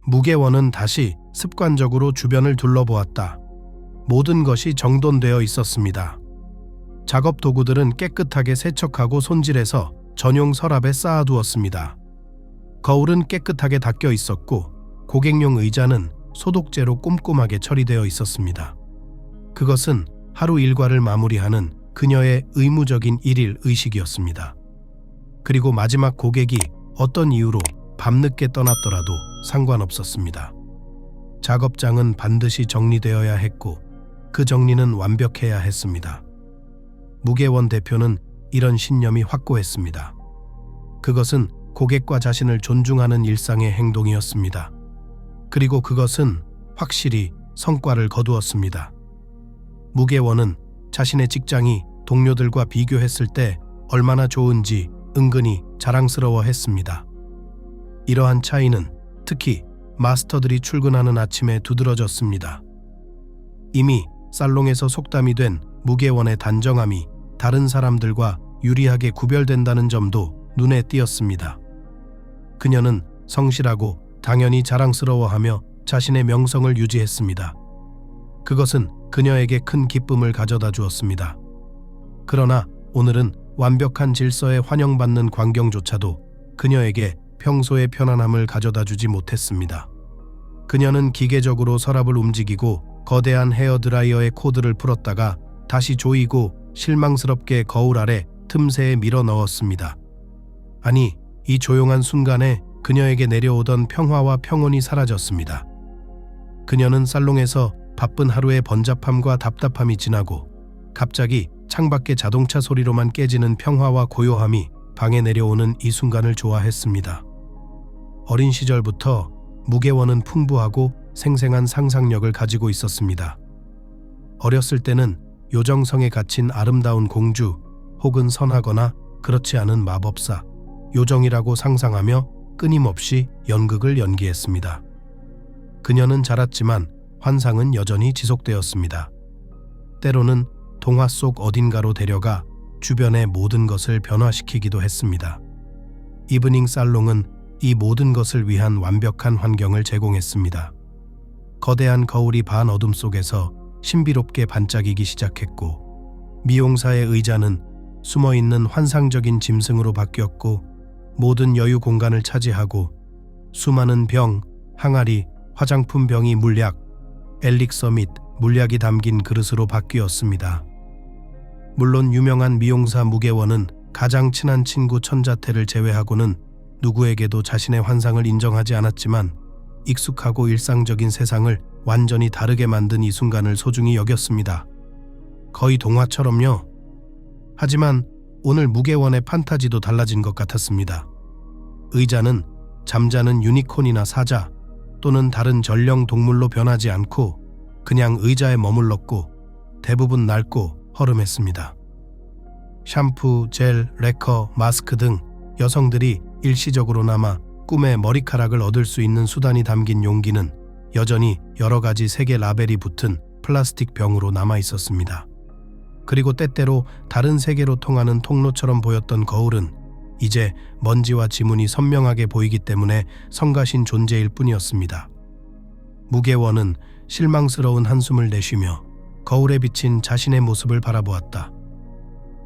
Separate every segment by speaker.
Speaker 1: 무계원은 다시 습관적으로 주변을 둘러보았다. 모든 것이 정돈되어 있었습니다. 작업 도구들은 깨끗하게 세척하고 손질해서 전용 서랍에 쌓아두었습니다. 거울은 깨끗하게 닦여 있었고 고객용 의자는 소독제로 꼼꼼하게 처리되어 있었습니다. 그것은 하루 일과를 마무리하는 그녀의 의무적인 일일 의식이었습니다. 그리고 마지막 고객이 어떤 이유로 밤늦게 떠났더라도 상관없었습니다. 작업장은 반드시 정리되어야 했고 그 정리는 완벽해야 했습니다. 무계원 대표는 이런 신념이 확고했습니다. 그것은 고객과 자신을 존중하는 일상의 행동이었습니다. 그리고 그것은 확실히 성과를 거두었습니다. 무계원은 자신의 직장이 동료들과 비교했을 때 얼마나 좋은지 은근히 자랑스러워했습니다. 이러한 차이는 특히 마스터들이 출근하는 아침에 두드러졌습니다. 이미 살롱에서 속담이 된 무계원의 단정함이 다른 사람들과 유리하게 구별된다는 점도 눈에 띄었습니다. 그녀는 성실하고 당연히 자랑스러워하며 자신의 명성을 유지했습니다. 그것은 그녀에게 큰 기쁨을 가져다 주었습니다. 그러나 오늘은 완벽한 질서에 환영받는 광경조차도 그녀에게 평소의 편안함을 가져다 주지 못했습니다. 그녀는 기계적으로 서랍을 움직이고 거대한 헤어드라이어의 코드를 풀었다가 다시 조이고 실망스럽게 거울 아래 틈새에 밀어 넣었습니다. 아니, 이 조용한 순간에 그녀에게 내려오던 평화와 평온이 사라졌습니다. 그녀는 살롱에서 바쁜 하루의 번잡함과 답답함이 지나고 갑자기 창밖의 자동차 소리로만 깨지는 평화와 고요함이 방에 내려오는 이 순간을 좋아했습니다. 어린 시절부터 무계원은 풍부하고 생생한 상상력을 가지고 있었습니다. 어렸을 때는 요정성에 갇힌 아름다운 공주 혹은 선하거나 그렇지 않은 마법사, 요정이라고 상상하며 끊임없이 연극을 연기했습니다. 그녀는 자랐지만 환상은 여전히 지속되었습니다. 때로는 동화 속 어딘가로 데려가 주변의 모든 것을 변화시키기도 했습니다. 이브닝 살롱은 이 모든 것을 위한 완벽한 환경을 제공했습니다. 거대한 거울이 반어둠 속에서 신비롭게 반짝이기 시작했고 미용사의 의자는 숨어있는 환상적인 짐승으로 바뀌었고 모든 여유 공간을 차지하고 수많은 병, 항아리, 화장품 병이 물약, 엘릭서 및 물약이 담긴 그릇으로 바뀌었습니다. 물론 유명한 미용사 무계원은 가장 친한 친구 천자태를 제외하고는 누구에게도 자신의 환상을 인정하지 않았지만 익숙하고 일상적인 세상을 완전히 다르게 만든 이 순간을 소중히 여겼습니다. 거의 동화처럼요. 하지만 오늘 무계원의 판타지도 달라진 것 같았습니다. 의자는 잠자는 유니콘이나 사자 또는 다른 전령 동물로 변하지 않고 그냥 의자에 머물렀고 대부분 낡고 허름했습니다. 샴푸, 젤, 레커, 마스크 등 여성들이 일시적으로나마 꿈의 머리카락을 얻을 수 있는 수단이 담긴 용기는 여전히 여러 가지 색의 라벨이 붙은 플라스틱 병으로 남아 있었습니다. 그리고 때때로 다른 세계로 통하는 통로처럼 보였던 거울은 이제 먼지와 지문이 선명하게 보이기 때문에 성가신 존재일 뿐이었습니다. 무계원은 실망스러운 한숨을 내쉬며 거울에 비친 자신의 모습을 바라보았다.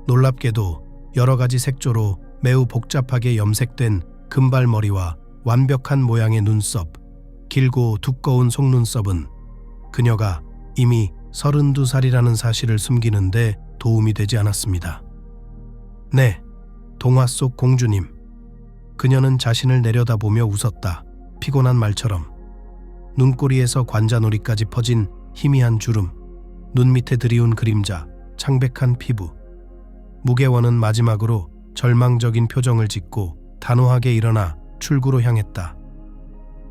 Speaker 1: 놀랍게도 여러 가지 색조로 매우 복잡하게 염색된 금발머리와 완벽한 모양의 눈썹, 길고 두꺼운 속눈썹은 그녀가 이미 32살이라는 사실을 숨기는데 도움이 되지 않았습니다. 네, 동화 속 공주님. 그녀는 자신을 내려다보며 웃었다. 피곤한 말처럼. 눈꼬리에서 관자놀이까지 퍼진 희미한 주름, 눈 밑에 드리운 그림자, 창백한 피부. 무계원은 마지막으로 절망적인 표정을 짓고 단호하게 일어나 출구로 향했다.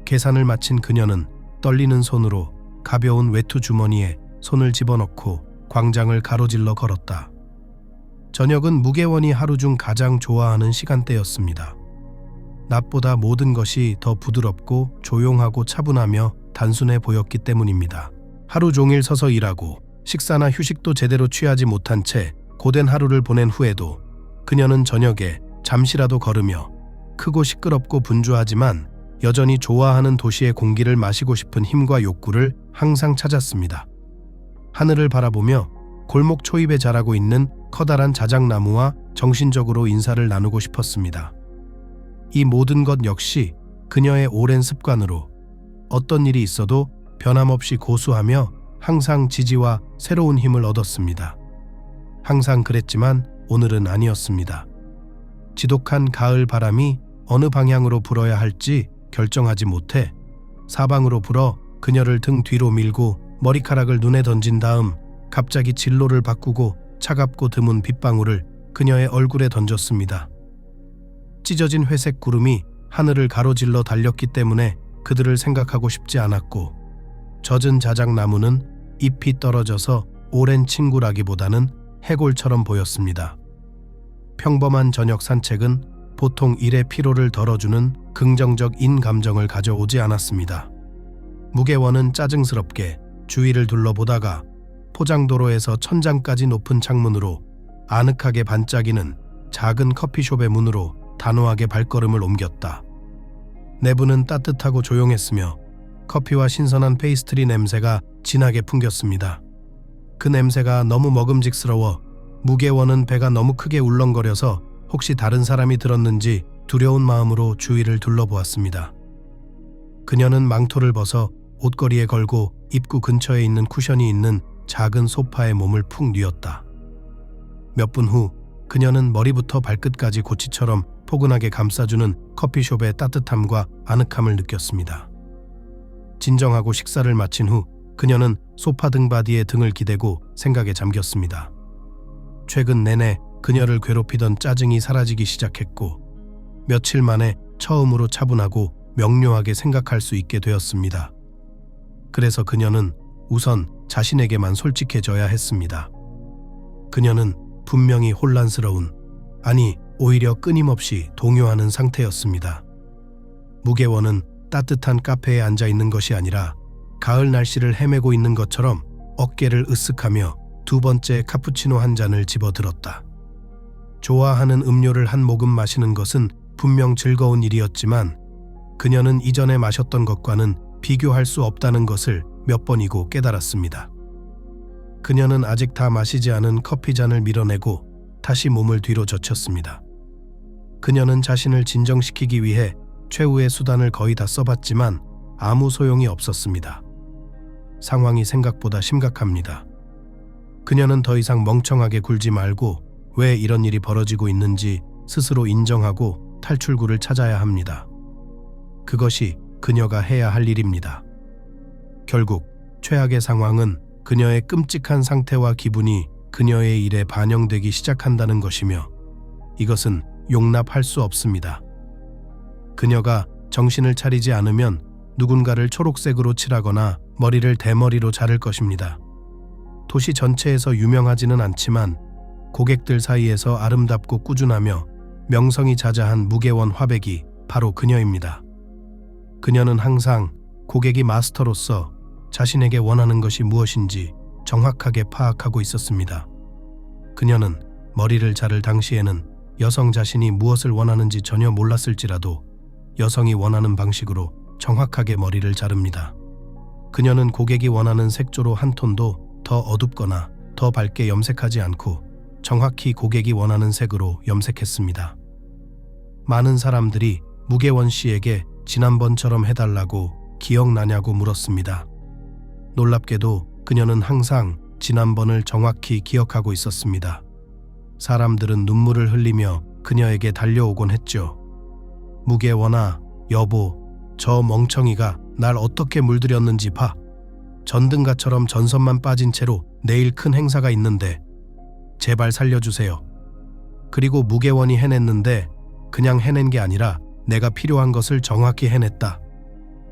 Speaker 1: 계산을 마친 그녀는 떨리는 손으로 가벼운 외투 주머니에 손을 집어넣고 광장을 가로질러 걸었다. 저녁은 무계원이 하루 중 가장 좋아하는 시간대였습니다. 낮보다 모든 것이 더 부드럽고 조용하고 차분하며 단순해 보였기 때문입니다. 하루 종일 서서 일하고 식사나 휴식도 제대로 취하지 못한 채 고된 하루를 보낸 후에도 그녀는 저녁에 잠시라도 걸으며 크고 시끄럽고 분주하지만 여전히 좋아하는 도시의 공기를 마시고 싶은 힘과 욕구를 항상 찾았습니다. 하늘을 바라보며 골목 초입에 자라고 있는 커다란 자작나무와 정신적으로 인사를 나누고 싶었습니다. 이 모든 것 역시 그녀의 오랜 습관으로 어떤 일이 있어도 변함없이 고수하며 항상 지지와 새로운 힘을 얻었습니다. 항상 그랬지만 오늘은 아니었습니다. 지독한 가을 바람이 어느 방향으로 불어야 할지 결정하지 못해 사방으로 불어 그녀를 등 뒤로 밀고 머리카락을 눈에 던진 다음 갑자기 진로를 바꾸고 차갑고 드문 빗방울을 그녀의 얼굴에 던졌습니다. 찢어진 회색 구름이 하늘을 가로질러 달렸기 때문에 그들을 생각하고 싶지 않았고, 젖은 자작나무는 잎이 떨어져서 오랜 친구라기보다는 해골처럼 보였습니다. 평범한 저녁 산책은 보통 일의 피로를 덜어주는 긍정적 감정을 가져오지 않았습니다. 무게원은 짜증스럽게 주위를 둘러보다가 포장도로에서 천장까지 높은 창문으로 아늑하게 반짝이는 작은 커피숍의 문으로 단호하게 발걸음을 옮겼다. 내부는 따뜻하고 조용했으며 커피와 신선한 페이스트리 냄새가 진하게 풍겼습니다. 그 냄새가 너무 먹음직스러워 무게원은 배가 너무 크게 울렁거려서 혹시 다른 사람이 들었는지 두려운 마음으로 주위를 둘러보았습니다. 그녀는 망토를 벗어 옷걸이에 걸고 입구 근처에 있는 쿠션이 있는 작은 소파에 몸을 푹 뉘었다. 몇 분 후 그녀는 머리부터 발끝까지 고치처럼 포근하게 감싸주는 커피숍의 따뜻함과 아늑함을 느꼈습니다. 진정하고 식사를 마친 후 그녀는 소파 등받이에 등을 기대고 생각에 잠겼습니다. 최근 내내 그녀를 괴롭히던 짜증이 사라지기 시작했고, 며칠 만에 처음으로 차분하고 명료하게 생각할 수 있게 되었습니다. 그래서 그녀는 우선 자신에게만 솔직해져야 했습니다. 그녀는 분명히 혼란스러운, 아니 오히려 끊임없이 동요하는 상태였습니다. 무게원은 따뜻한 카페에 앉아 있는 것이 아니라 가을 날씨를 헤매고 있는 것처럼 어깨를 으쓱하며 두 번째 카푸치노 한 잔을 집어들었다. 좋아하는 음료를 한 모금 마시는 것은 분명 즐거운 일이었지만 그녀는 이전에 마셨던 것과는 비교할 수 없다는 것을 몇 번이고 깨달았습니다. 그녀는 아직 다 마시지 않은 커피 잔을 밀어내고 다시 몸을 뒤로 젖혔습니다. 그녀는 자신을 진정시키기 위해 최후의 수단을 거의 다 써봤지만 아무 소용이 없었습니다. 상황이 생각보다 심각합니다. 그녀는 더 이상 멍청하게 굴지 말고 왜 이런 일이 벌어지고 있는지 스스로 인정하고 탈출구를 찾아야 합니다. 그것이 그녀가 해야 할 일입니다. 결국 최악의 상황은 그녀의 끔찍한 상태와 기분이 그녀의 일에 반영되기 시작한다는 것이며, 이것은 용납할 수 없습니다. 그녀가 정신을 차리지 않으면 누군가를 초록색으로 칠하거나 머리를 대머리로 자를 것입니다. 도시 전체에서 유명하지는 않지만 고객들 사이에서 아름답고 꾸준하며 명성이 자자한 무게원 화백이 바로 그녀입니다. 그녀는 항상 고객이 마스터로서 자신에게 원하는 것이 무엇인지 정확하게 파악하고 있었습니다. 그녀는 머리를 자를 당시에는 여성 자신이 무엇을 원하는지 전혀 몰랐을지라도 여성이 원하는 방식으로 정확하게 머리를 자릅니다. 그녀는 고객이 원하는 색조로 한 톤도 더 어둡거나 더 밝게 염색하지 않고 정확히 고객이 원하는 색으로 염색했습니다. 많은 사람들이 무게원 씨에게 지난번처럼 해달라고 기억나냐고 물었습니다. 놀랍게도 그녀는 항상 지난번을 정확히 기억하고 있었습니다. 사람들은 눈물을 흘리며 그녀에게 달려오곤 했죠. 무게원아, 여보, 저 멍청이가 날 어떻게 물들였는지 봐. 전등가처럼 전선만 빠진 채로 내일 큰 행사가 있는데 제발 살려주세요. 그리고 무게원이 해냈는데 그냥 해낸 게 아니라 내가 필요한 것을 정확히 해냈다.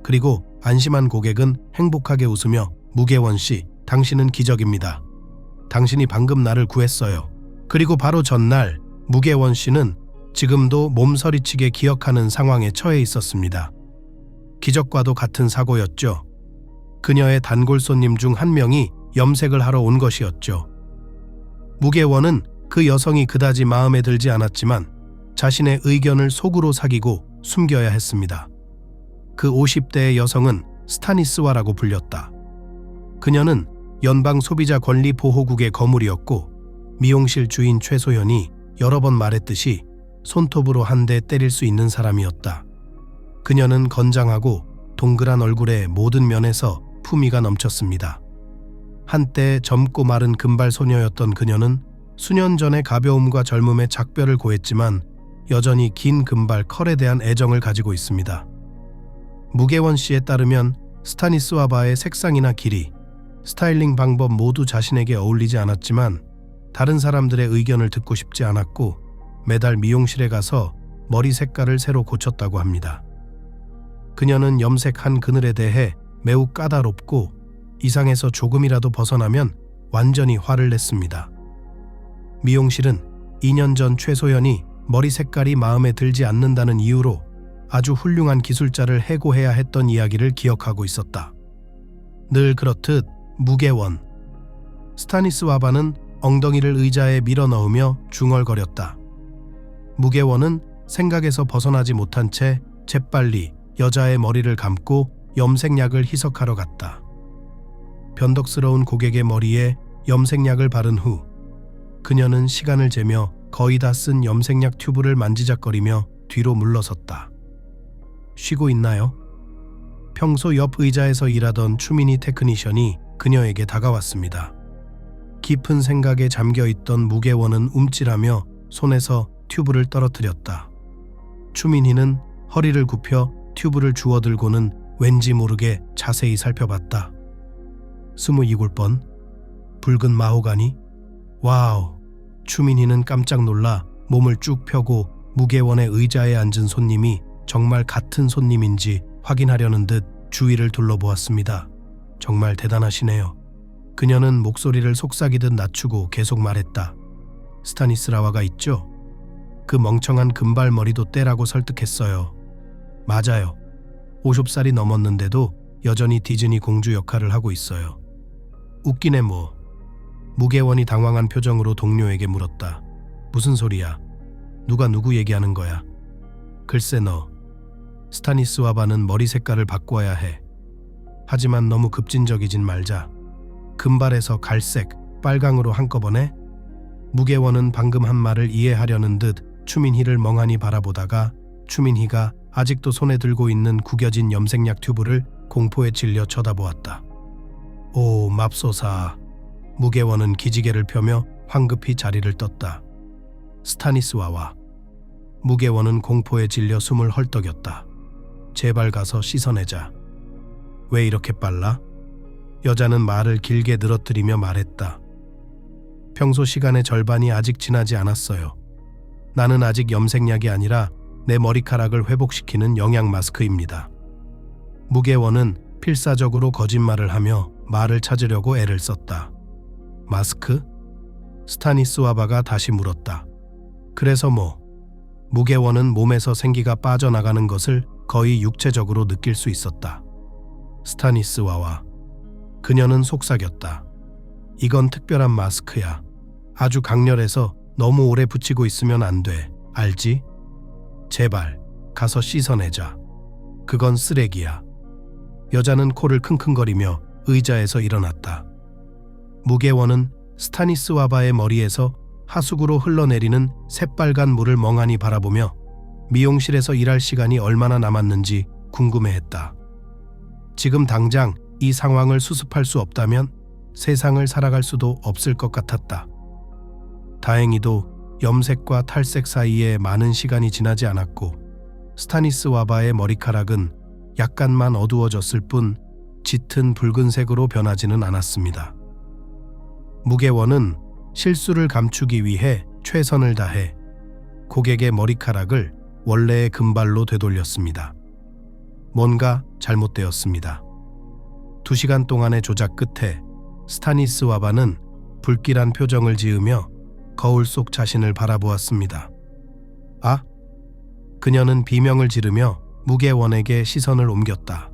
Speaker 1: 그리고 안심한 고객은 행복하게 웃으며 무게원 씨, 당신은 기적입니다. 당신이 방금 나를 구했어요. 그리고 바로 전날 무게원 씨는 지금도 몸서리치게 기억하는 상황에 처해 있었습니다. 기적과도 같은 사고였죠. 그녀의 단골 손님 중 한 명이 염색을 하러 온 것이었죠. 무게원은 그 여성이 그다지 마음에 들지 않았지만 자신의 의견을 속으로 사기고 숨겨야 했습니다. 그 50대의 여성은 스타니스와라고 불렸다. 그녀는 연방 소비자 권리 보호국의 거물이었고 미용실 주인 최소연이 여러 번 말했듯이 손톱으로 한 대 때릴 수 있는 사람이었다. 그녀는 건장하고 동그란 얼굴의 모든 면에서 품위가 넘쳤습니다. 한때 젊고 마른 금발 소녀였던 그녀는 수년 전의 가벼움과 젊음의 작별을 고했지만 여전히 긴 금발 컬에 대한 애정을 가지고 있습니다. 무계원 씨에 따르면 스타니스와바의 색상이나 길이, 스타일링 방법 모두 자신에게 어울리지 않았지만 다른 사람들의 의견을 듣고 싶지 않았고 매달 미용실에 가서 머리 색깔을 새로 고쳤다고 합니다. 그녀는 염색한 그늘에 대해 매우 까다롭고 이상에서 조금이라도 벗어나면 완전히 화를 냈습니다. 미용실은 2년 전 최소연이 머리 색깔이 마음에 들지 않는다는 이유로 아주 훌륭한 기술자를 해고해야 했던 이야기를 기억하고 있었다. 늘 그렇듯 무계원. 스타니스와바는 엉덩이를 의자에 밀어넣으며 중얼거렸다. 무계원은 생각에서 벗어나지 못한 채 재빨리 여자의 머리를 감고 염색약을 희석하러 갔다. 변덕스러운 고객의 머리에 염색약을 바른 후 그녀는 시간을 재며 거의 다 쓴 염색약 튜브를 만지작거리며 뒤로 물러섰다. 쉬고 있나요? 평소 옆 의자에서 일하던 추민희 테크니션이 그녀에게 다가왔습니다. 깊은 생각에 잠겨있던 무계원은 움찔하며 손에서 튜브를 떨어뜨렸다. 추민희는 허리를 굽혀 튜브를 주워들고는 왠지 모르게 자세히 살펴봤다. 27번? 붉은 마호가니? 와우! 추민희는 깜짝 놀라 몸을 쭉 펴고 무계원의 의자에 앉은 손님이 정말 같은 손님인지 확인하려는 듯 주위를 둘러보았습니다. 정말 대단하시네요. 그녀는 목소리를 속삭이듯 낮추고 계속 말했다. 스타니스라와가 있죠? 그 멍청한 금발머리도 떼라고 설득했어요. 맞아요. 50살이 넘었는데도 여전히 디즈니 공주 역할을 하고 있어요. 웃기네 뭐. 무계원이 당황한 표정으로 동료에게 물었다. 무슨 소리야? 누가 누구 얘기하는 거야? 글쎄 너. 스타니스와바는 머리 색깔을 바꿔야 해. 하지만 너무 급진적이진 말자. 금발에서 갈색, 빨강으로 한꺼번에? 무계원은 방금 한 말을 이해하려는 듯 추민희를 멍하니 바라보다가 추민희가 아직도 손에 들고 있는 구겨진 염색약 튜브를 공포에 질려 쳐다보았다. 오, 맙소사. 무계원은 기지개를 펴며 황급히 자리를 떴다. 스타니스와와. 무계원은 공포에 질려 숨을 헐떡였다. 제발 가서 씻어내자. 왜 이렇게 빨라? 여자는 말을 길게 늘어뜨리며 말했다. 평소 시간의 절반이 아직 지나지 않았어요. 나는 아직 염색약이 아니라 내 머리카락을 회복시키는 영양 마스크입니다. 무계원은 필사적으로 거짓말을 하며 말을 찾으려고 애를 썼다. 마스크? 스타니스와바가 다시 물었다. 그래서 뭐? 무계원은 몸에서 생기가 빠져나가는 것을 거의 육체적으로 느낄 수 있었다. 스타니스와와. 그녀는 속삭였다. 이건 특별한 마스크야. 아주 강렬해서 너무 오래 붙이고 있으면 안 돼. 알지? 제발 가서 씻어내자. 그건 쓰레기야. 여자는 코를 킁킁거리며 의자에서 일어났다. 무계원은 스타니스와바의 머리에서 하수구로 흘러내리는 새빨간 물을 멍하니 바라보며 미용실에서 일할 시간이 얼마나 남았는지 궁금해했다. 지금 당장 이 상황을 수습할 수 없다면 세상을 살아갈 수도 없을 것 같았다. 다행히도 염색과 탈색 사이에 많은 시간이 지나지 않았고 스타니스와바의 머리카락은 약간만 어두워졌을 뿐 짙은 붉은색으로 변하지는 않았습니다. 무계원은 실수를 감추기 위해 최선을 다해 고객의 머리카락을 원래의 금발로 되돌렸습니다. 뭔가 잘못되었습니다. 2시간 동안의 조작 끝에 스타니스와바는 불길한 표정을 지으며 거울 속 자신을 바라보았습니다. 아? 그녀는 비명을 지르며 무계원에게 시선을 옮겼다.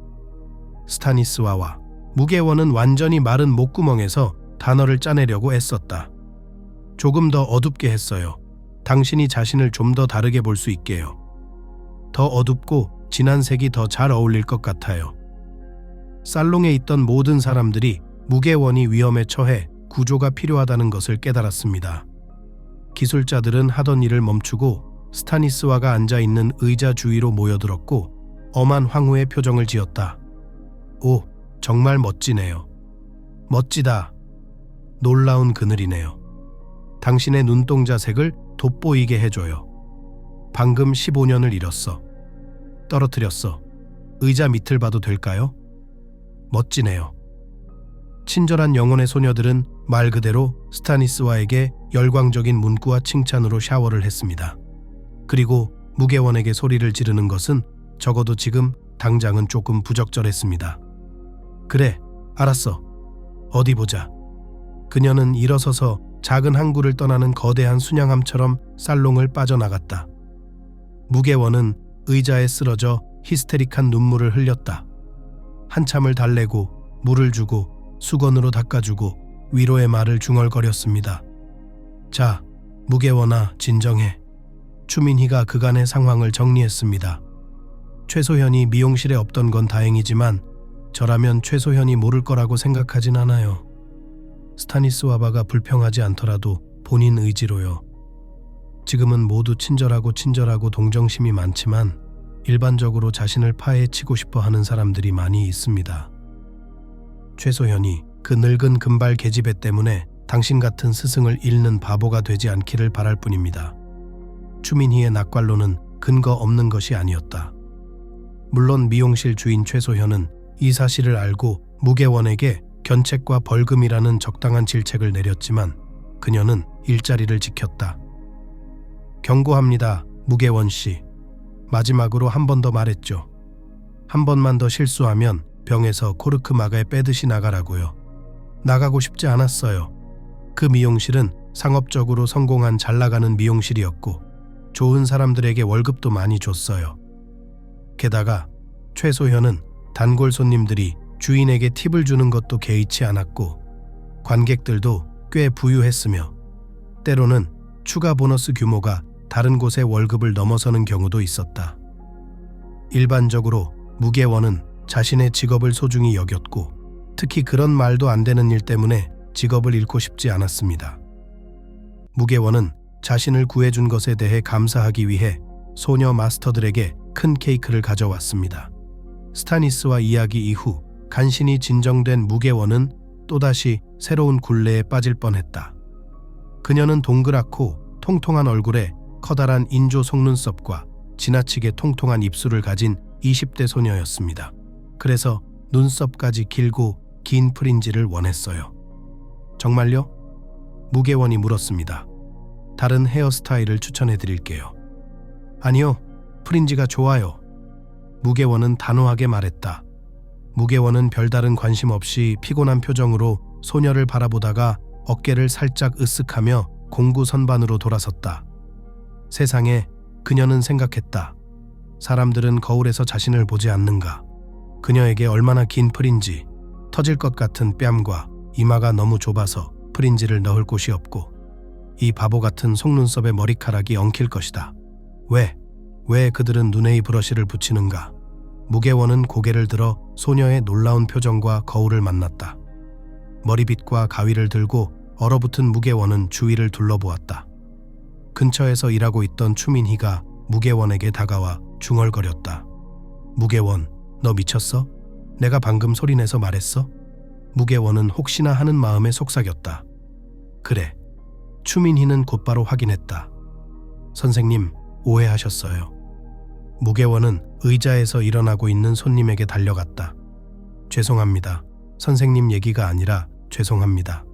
Speaker 1: 스타니스와와. 무계원은 완전히 마른 목구멍에서 단어를 짜내려고 애썼다. 조금 더 어둡게 했어요. 당신이 자신을 좀 더 다르게 볼 수 있게요. 더 어둡고 진한 색이 더 잘 어울릴 것 같아요. 살롱에 있던 모든 사람들이 무게원이 위험에 처해 구조가 필요하다는 것을 깨달았습니다. 기술자들은 하던 일을 멈추고 스타니스와가 앉아있는 의자 주위로 모여들었고 엄한 황후의 표정을 지었다. 오, 정말 멋지네요. 멋지다. 놀라운 그늘이네요. 당신의 눈동자색을 돋보이게 해줘요. 방금 15년을 잃었어. 떨어뜨렸어. 의자 밑을 봐도 될까요? 멋지네요. 친절한 영혼의 소녀들은 말 그대로 스타니스와에게 열광적인 문구와 칭찬으로 샤워를 했습니다. 그리고 무게원에게 소리를 지르는 것은 적어도 지금 당장은 조금 부적절했습니다. 그래, 알았어. 어디 보자. 그녀는 일어서서 작은 항구를 떠나는 거대한 순양함처럼 살롱을 빠져나갔다. 무게원은 의자에 쓰러져 히스테릭한 눈물을 흘렸다. 한참을 달래고 물을 주고 수건으로 닦아주고 위로의 말을 중얼거렸습니다. 자, 무게원아, 진정해. 추민희가 그간의 상황을 정리했습니다. 최소현이 미용실에 없던 건 다행이지만 저라면 최소현이 모를 거라고 생각하진 않아요. 스타니스와바가 불평하지 않더라도 본인 의지로요. 지금은 모두 친절하고 동정심이 많지만 일반적으로 자신을 파헤치고 싶어 하는 사람들이 많이 있습니다. 최소현이 그 늙은 금발 계집애 때문에 당신 같은 스승을 잃는 바보가 되지 않기를 바랄 뿐입니다. 추민희의 낙관론은 근거 없는 것이 아니었다. 물론 미용실 주인 최소현은 이 사실을 알고 무게원에게 견책과 벌금이라는 적당한 질책을 내렸지만 그녀는 일자리를 지켰다. 경고합니다, 무게원 씨. 마지막으로 한 번 더 말했죠. 한 번만 더 실수하면 병에서 코르크 마가에 빼듯이 나가라고요. 나가고 싶지 않았어요. 그 미용실은 상업적으로 성공한 잘나가는 미용실이었고 좋은 사람들에게 월급도 많이 줬어요. 게다가 최소현은 단골 손님들이 주인에게 팁을 주는 것도 개의치 않았고 관객들도 꽤 부유했으며 때로는 추가 보너스 규모가 다른 곳의 월급을 넘어서는 경우도 있었다. 일반적으로 무게원은 자신의 직업을 소중히 여겼고 특히 그런 말도 안 되는 일 때문에 직업을 잃고 싶지 않았습니다. 무게원은 자신을 구해준 것에 대해 감사하기 위해 소녀 마스터들에게 큰 케이크를 가져왔습니다. 스타니스와 이야기 이후 간신히 진정된 무게원은 또다시 새로운 굴레에 빠질 뻔했다. 그녀는 동그랗고 통통한 얼굴에 커다란 인조 속눈썹과 지나치게 통통한 입술을 가진 20대 소녀였습니다. 그래서 눈썹까지 길고 긴 프린지를 원했어요. 정말요? 무게원이 물었습니다. 다른 헤어스타일을 추천해 드릴게요. 아니요, 프린지가 좋아요. 무게원은 단호하게 말했다. 무게원은 별다른 관심 없이 피곤한 표정으로 소녀를 바라보다가 어깨를 살짝 으쓱하며 공구 선반으로 돌아섰다. 세상에, 그녀는 생각했다. 사람들은 거울에서 자신을 보지 않는가. 그녀에게 얼마나 긴 프린지, 터질 것 같은 뺨과 이마가 너무 좁아서 프린지를 넣을 곳이 없고 이 바보 같은 속눈썹에 머리카락이 엉킬 것이다. 왜 그들은 눈에 이 브러쉬를 붙이는가? 무게원은 고개를 들어 소녀의 놀라운 표정과 거울을 만났다. 머리빗과 가위를 들고 얼어붙은 무게원은 주위를 둘러보았다. 근처에서 일하고 있던 추민희가 무게원에게 다가와 중얼거렸다. 무게원, 너 미쳤어? 내가 방금 소리내서 말했어? 무게원은 혹시나 하는 마음에 속삭였다. 그래. 추민희는 곧바로 확인했다. 선생님, 오해하셨어요. 무게원은 의자에서 일어나고 있는 손님에게 달려갔다. 죄송합니다. 선생님 얘기가 아니라 죄송합니다.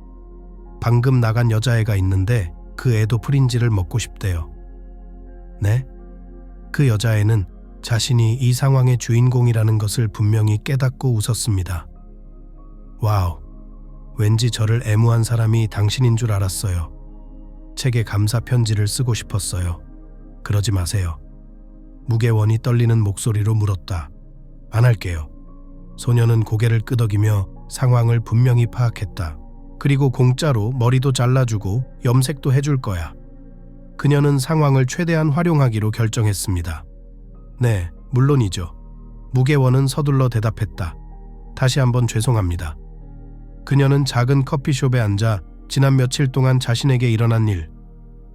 Speaker 1: 방금 나간 여자애가 있는데 그 애도 프린지를 먹고 싶대요. 네? 그 여자애는 자신이 이 상황의 주인공이라는 것을 분명히 깨닫고 웃었습니다. 와우, 왠지 저를 애무한 사람이 당신인 줄 알았어요. 책에 감사 편지를 쓰고 싶었어요. 그러지 마세요. 무게원이 떨리는 목소리로 물었다. 안 할게요. 소녀는 고개를 끄덕이며 상황을 분명히 파악했다. 그리고 공짜로 머리도 잘라주고 염색도 해줄 거야. 그녀는 상황을 최대한 활용하기로 결정했습니다. 네, 물론이죠. 무계원은 서둘러 대답했다. 다시 한번 죄송합니다. 그녀는 작은 커피숍에 앉아 지난 며칠 동안 자신에게 일어난 일,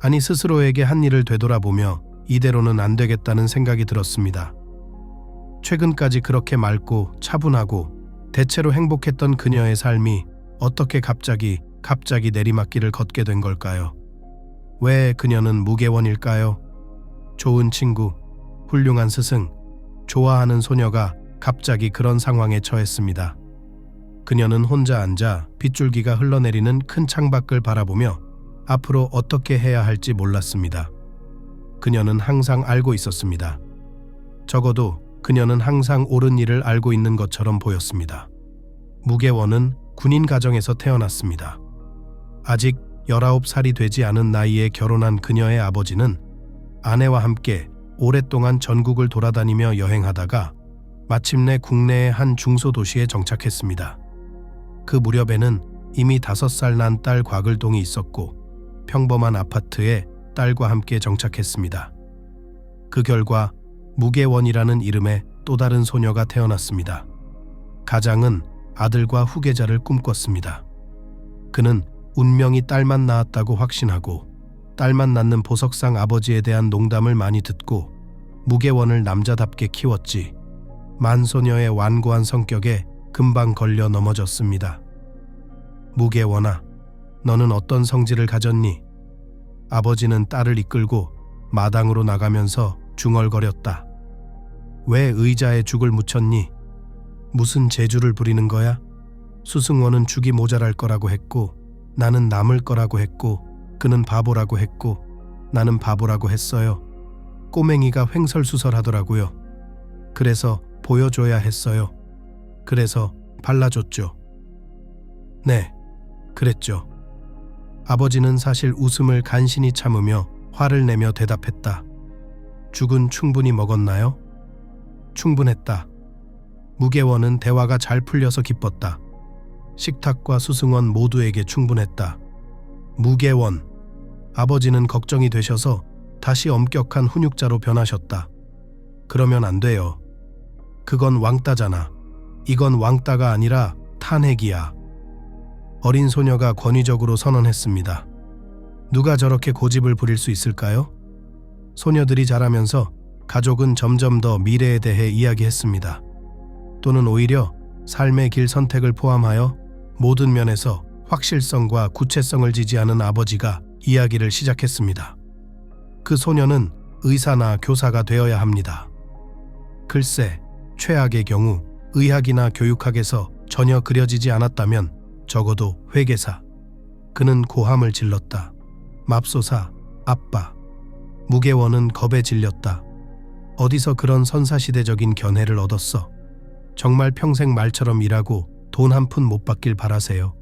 Speaker 1: 아니 스스로에게 한 일을 되돌아보며 이대로는 안 되겠다는 생각이 들었습니다. 최근까지 그렇게 맑고 차분하고 대체로 행복했던 그녀의 삶이 어떻게 갑자기 내리막길을 걷게 된 걸까요? 왜 그녀는 무계원일까요? 좋은 친구, 훌륭한 스승, 좋아하는 소녀가 갑자기 그런 상황에 처했습니다. 그녀는 혼자 앉아 빗줄기가 흘러내리는 큰 창밖을 바라보며 앞으로 어떻게 해야 할지 몰랐습니다. 그녀는 항상 알고 있었습니다. 적어도 그녀는 항상 옳은 일을 알고 있는 것처럼 보였습니다. 무계원은 군인 가정에서 태어났습니다. 아직 19살이 되지 않은 나이에 결혼한 그녀의 아버지는 아내와 함께 오랫동안 전국을 돌아다니며 여행하다가 마침내 국내의 한 중소도시에 정착했습니다. 그 무렵에는 이미 5살 난 딸 곽을동이 있었고 평범한 아파트에 딸과 함께 정착했습니다. 그 결과 무계원이라는 이름의 또 다른 소녀가 태어났습니다. 가장은 아들과 후계자를 꿈꿨습니다. 그는 운명이 딸만 낳았다고 확신하고 딸만 낳는 보석상 아버지에 대한 농담을 많이 듣고 무계원을 남자답게 키웠지 만소녀의 완고한 성격에 금방 걸려 넘어졌습니다. 무계원아, 너는 어떤 성질을 가졌니? 아버지는 딸을 이끌고 마당으로 나가면서 중얼거렸다. 왜 의자에 죽을 묻혔니? 무슨 재주를 부리는 거야? 수승원은 죽이 모자랄 거라고 했고 나는 남을 거라고 했고 그는 바보라고 했고 나는 바보라고 했어요. 꼬맹이가 횡설수설하더라고요. 그래서 보여줘야 했어요. 그래서 발라줬죠. 네, 그랬죠. 아버지는 사실 웃음을 간신히 참으며 화를 내며 대답했다. 죽은 충분히 먹었나요? 충분했다. 무계원은 대화가 잘 풀려서 기뻤다. 식탁과 수승원 모두에게 충분했다. 무계원, 아버지는 걱정이 되셔서 다시 엄격한 훈육자로 변하셨다. 그러면 안 돼요. 그건 왕따잖아. 이건 왕따가 아니라 탄핵이야. 어린 소녀가 권위적으로 선언했습니다. 누가 저렇게 고집을 부릴 수 있을까요? 소녀들이 자라면서 가족은 점점 더 미래에 대해 이야기했습니다. 또는 오히려 삶의 길 선택을 포함하여 모든 면에서 확실성과 구체성을 지지하는 아버지가 이야기를 시작했습니다. 그 소녀는 의사나 교사가 되어야 합니다. 글쎄, 최악의 경우 의학이나 교육학에서 전혀 그려지지 않았다면 적어도 회계사. 그는 고함을 질렀다. 맙소사, 아빠. 무계원은 겁에 질렸다. 어디서 그런 선사시대적인 견해를 얻었어? 정말 평생 말처럼 일하고 돈 한 푼 못 받길 바라세요.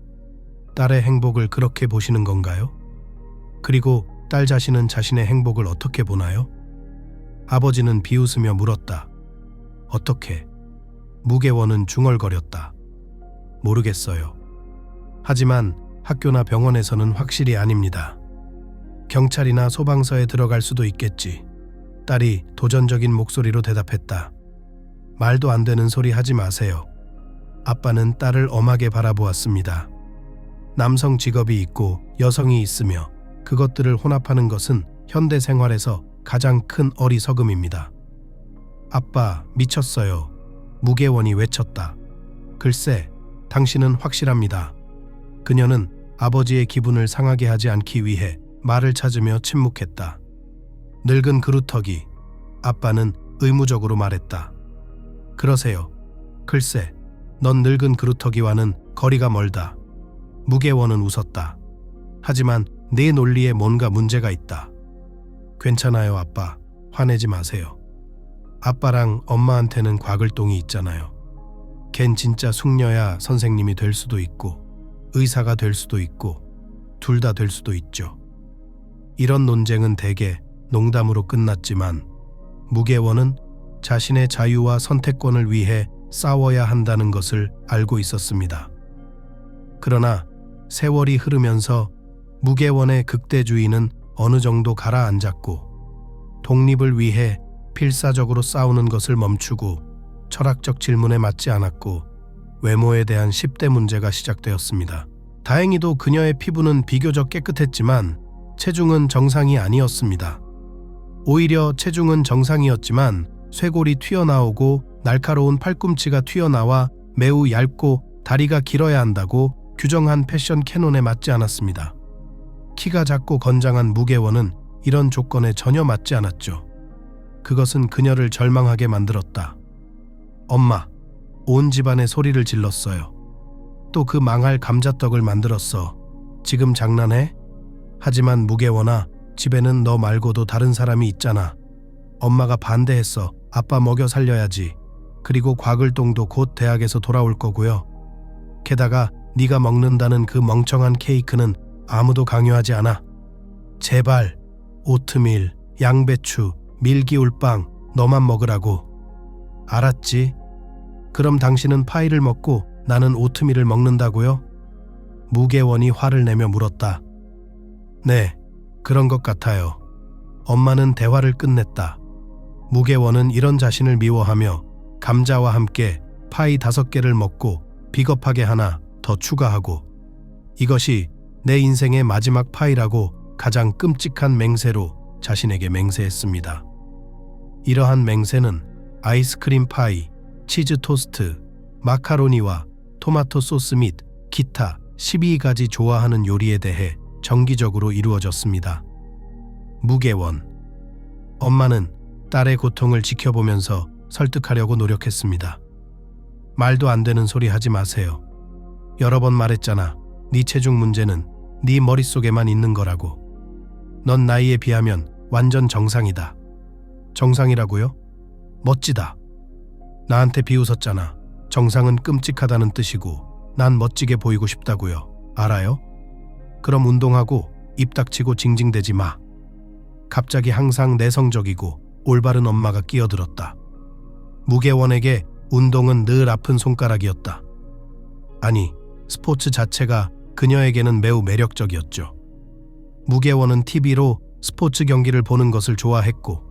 Speaker 1: 딸의 행복을 그렇게 보시는 건가요? 그리고 딸 자신은 자신의 행복을 어떻게 보나요? 아버지는 비웃으며 물었다. 어떻게? 무계원은 중얼거렸다. 모르겠어요. 하지만 학교나 병원에서는 확실히 아닙니다. 경찰이나 소방서에 들어갈 수도 있겠지. 딸이 도전적인 목소리로 대답했다. 말도 안 되는 소리 하지 마세요. 아빠는 딸을 엄하게 바라보았습니다. 남성 직업이 있고 여성이 있으며 그것들을 혼합하는 것은 현대 생활에서 가장 큰 어리석음입니다. 아빠, 미쳤어요. 무계원이 외쳤다. 글쎄, 당신은 확실합니다. 그녀는 아버지의 기분을 상하게 하지 않기 위해 말을 찾으며 침묵했다. 늙은 그루터기. 아빠는 의무적으로 말했다. 그러세요. 글쎄, 넌 늙은 그루터기와는 거리가 멀다. 무계원은 웃었다. 하지만 네 논리에 뭔가 문제가 있다. 괜찮아요, 아빠. 화내지 마세요. 아빠랑 엄마한테는 곽을동이 있잖아요. 걘 진짜 숙녀야 선생님이 될 수도 있고 의사가 될 수도 있고 둘 다 될 수도 있죠. 이런 논쟁은 대개 농담으로 끝났지만 무계원은 자신의 자유와 선택권을 위해 싸워야 한다는 것을 알고 있었습니다. 그러나 세월이 흐르면서 무계원의 극대주의는 어느 정도 가라앉았고 독립을 위해 필사적으로 싸우는 것을 멈추고 철학적 질문에 맞지 않았고 외모에 대한 10대 문제가 시작되었습니다. 다행히도 그녀의 피부는 비교적 깨끗했지만 체중은 정상이 아니었습니다. 오히려 체중은 정상이었지만 쇄골이 튀어나오고 날카로운 팔꿈치가 튀어나와 매우 얇고 다리가 길어야 한다고 규정한 패션 캐논에 맞지 않았습니다. 키가 작고 건장한 무게원은 이런 조건에 전혀 맞지 않았죠. 그것은 그녀를 절망하게 만들었다. 엄마, 온 집안에 소리를 질렀어요. 또 그 망할 감자떡을 만들었어. 지금 장난해? 하지만 무게원아, 집에는 너 말고도 다른 사람이 있잖아. 엄마가 반대했어. 아빠 먹여 살려야지. 그리고 곽을동도 곧 대학에서 돌아올 거고요. 게다가 네가 먹는다는 그 멍청한 케이크는 아무도 강요하지 않아. 제발 오트밀, 양배추, 밀기울빵 너만 먹으라고. 알았지? 그럼 당신은 파이를 먹고 나는 오트밀을 먹는다고요? 무게원이 화를 내며 물었다. 네, 그런 것 같아요. 엄마는 대화를 끝냈다. 무게원은 이런 자신을 미워하며 감자와 함께 파이 5개를 먹고 비겁하게 하나 더 추가하고 이것이 내 인생의 마지막 파이라고 가장 끔찍한 맹세로 자신에게 맹세했습니다. 이러한 맹세는 아이스크림 파이, 치즈 토스트, 마카로니와 토마토 소스 및 기타 12가지 좋아하는 요리에 대해 정기적으로 이루어졌습니다. 무게원. 엄마는 딸의 고통을 지켜보면서 설득하려고 노력했습니다. 말도 안 되는 소리 하지 마세요. 여러 번 말했잖아. 네 체중 문제는 네 머릿속에만 있는 거라고. 넌 나이에 비하면 완전 정상이다. 정상이라고요? 멋지다. 나한테 비웃었잖아. 정상은 끔찍하다는 뜻이고 난 멋지게 보이고 싶다고요. 알아요? 그럼 운동하고 입 닥치고 징징대지 마. 갑자기 항상 내성적이고 올바른 엄마가 끼어들었다. 무게원에게 운동은 늘 아픈 손가락이었다. 아니, 스포츠 자체가 그녀에게는 매우 매력적이었죠. 무게원은 TV로 스포츠 경기를 보는 것을 좋아했고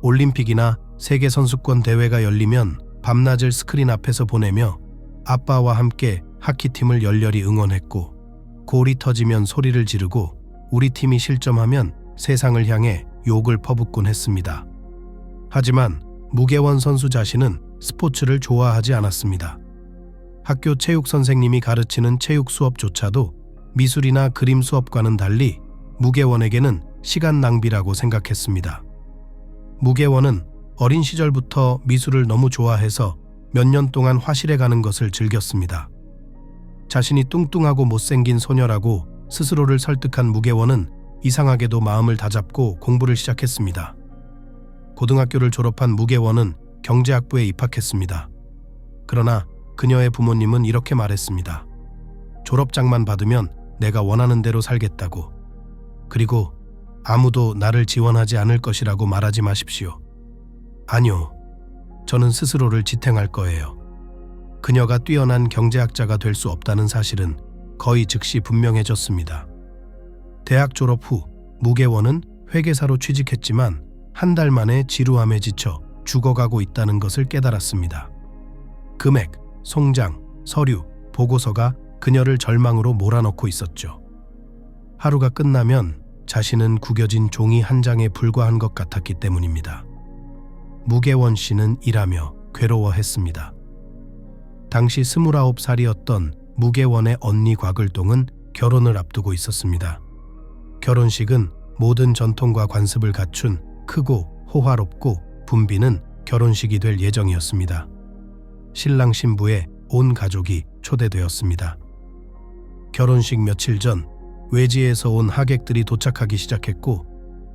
Speaker 1: 올림픽이나 세계선수권 대회가 열리면 밤낮을 스크린 앞에서 보내며 아빠와 함께 하키팀을 열렬히 응원했고 골이 터지면 소리를 지르고 우리 팀이 실점하면 세상을 향해 욕을 퍼붓곤 했습니다. 하지만 무게원 선수 자신은 스포츠를 좋아하지 않았습니다. 학교 체육 선생님이 가르치는 체육 수업조차도 미술이나 그림 수업과는 달리 무게원에게는 시간 낭비라고 생각했습니다. 무게원은 어린 시절부터 미술을 너무 좋아해서 몇 년 동안 화실에 가는 것을 즐겼습니다. 자신이 뚱뚱하고 못생긴 소녀라고 스스로를 설득한 무게원은 이상하게도 마음을 다잡고 공부를 시작했습니다. 고등학교를 졸업한 무게원은 경제학부에 입학했습니다. 그러나 그녀의 부모님은 이렇게 말했습니다. 졸업장만 받으면 내가 원하는 대로 살겠다고. 그리고 아무도 나를 지원하지 않을 것이라고 말하지 마십시오. 아니요. 저는 스스로를 지탱할 거예요. 그녀가 뛰어난 경제학자가 될 수 없다는 사실은 거의 즉시 분명해졌습니다. 대학 졸업 후 무게원은 회계사로 취직했지만 한 달 만에 지루함에 지쳐 죽어가고 있다는 것을 깨달았습니다. 금액, 송장, 서류, 보고서가 그녀를 절망으로 몰아넣고 있었죠. 하루가 끝나면 자신은 구겨진 종이 한 장에 불과한 것 같았기 때문입니다. 무게원 씨는 일하며 괴로워했습니다. 당시 29살이었던 무게원의 언니 곽을동은 결혼을 앞두고 있었습니다. 결혼식은 모든 전통과 관습을 갖춘 크고 호화롭고 붐비는 결혼식이 될 예정이었습니다. 신랑 신부의 온 가족이 초대되었습니다. 결혼식 며칠 전 외지에서 온 하객들이 도착하기 시작했고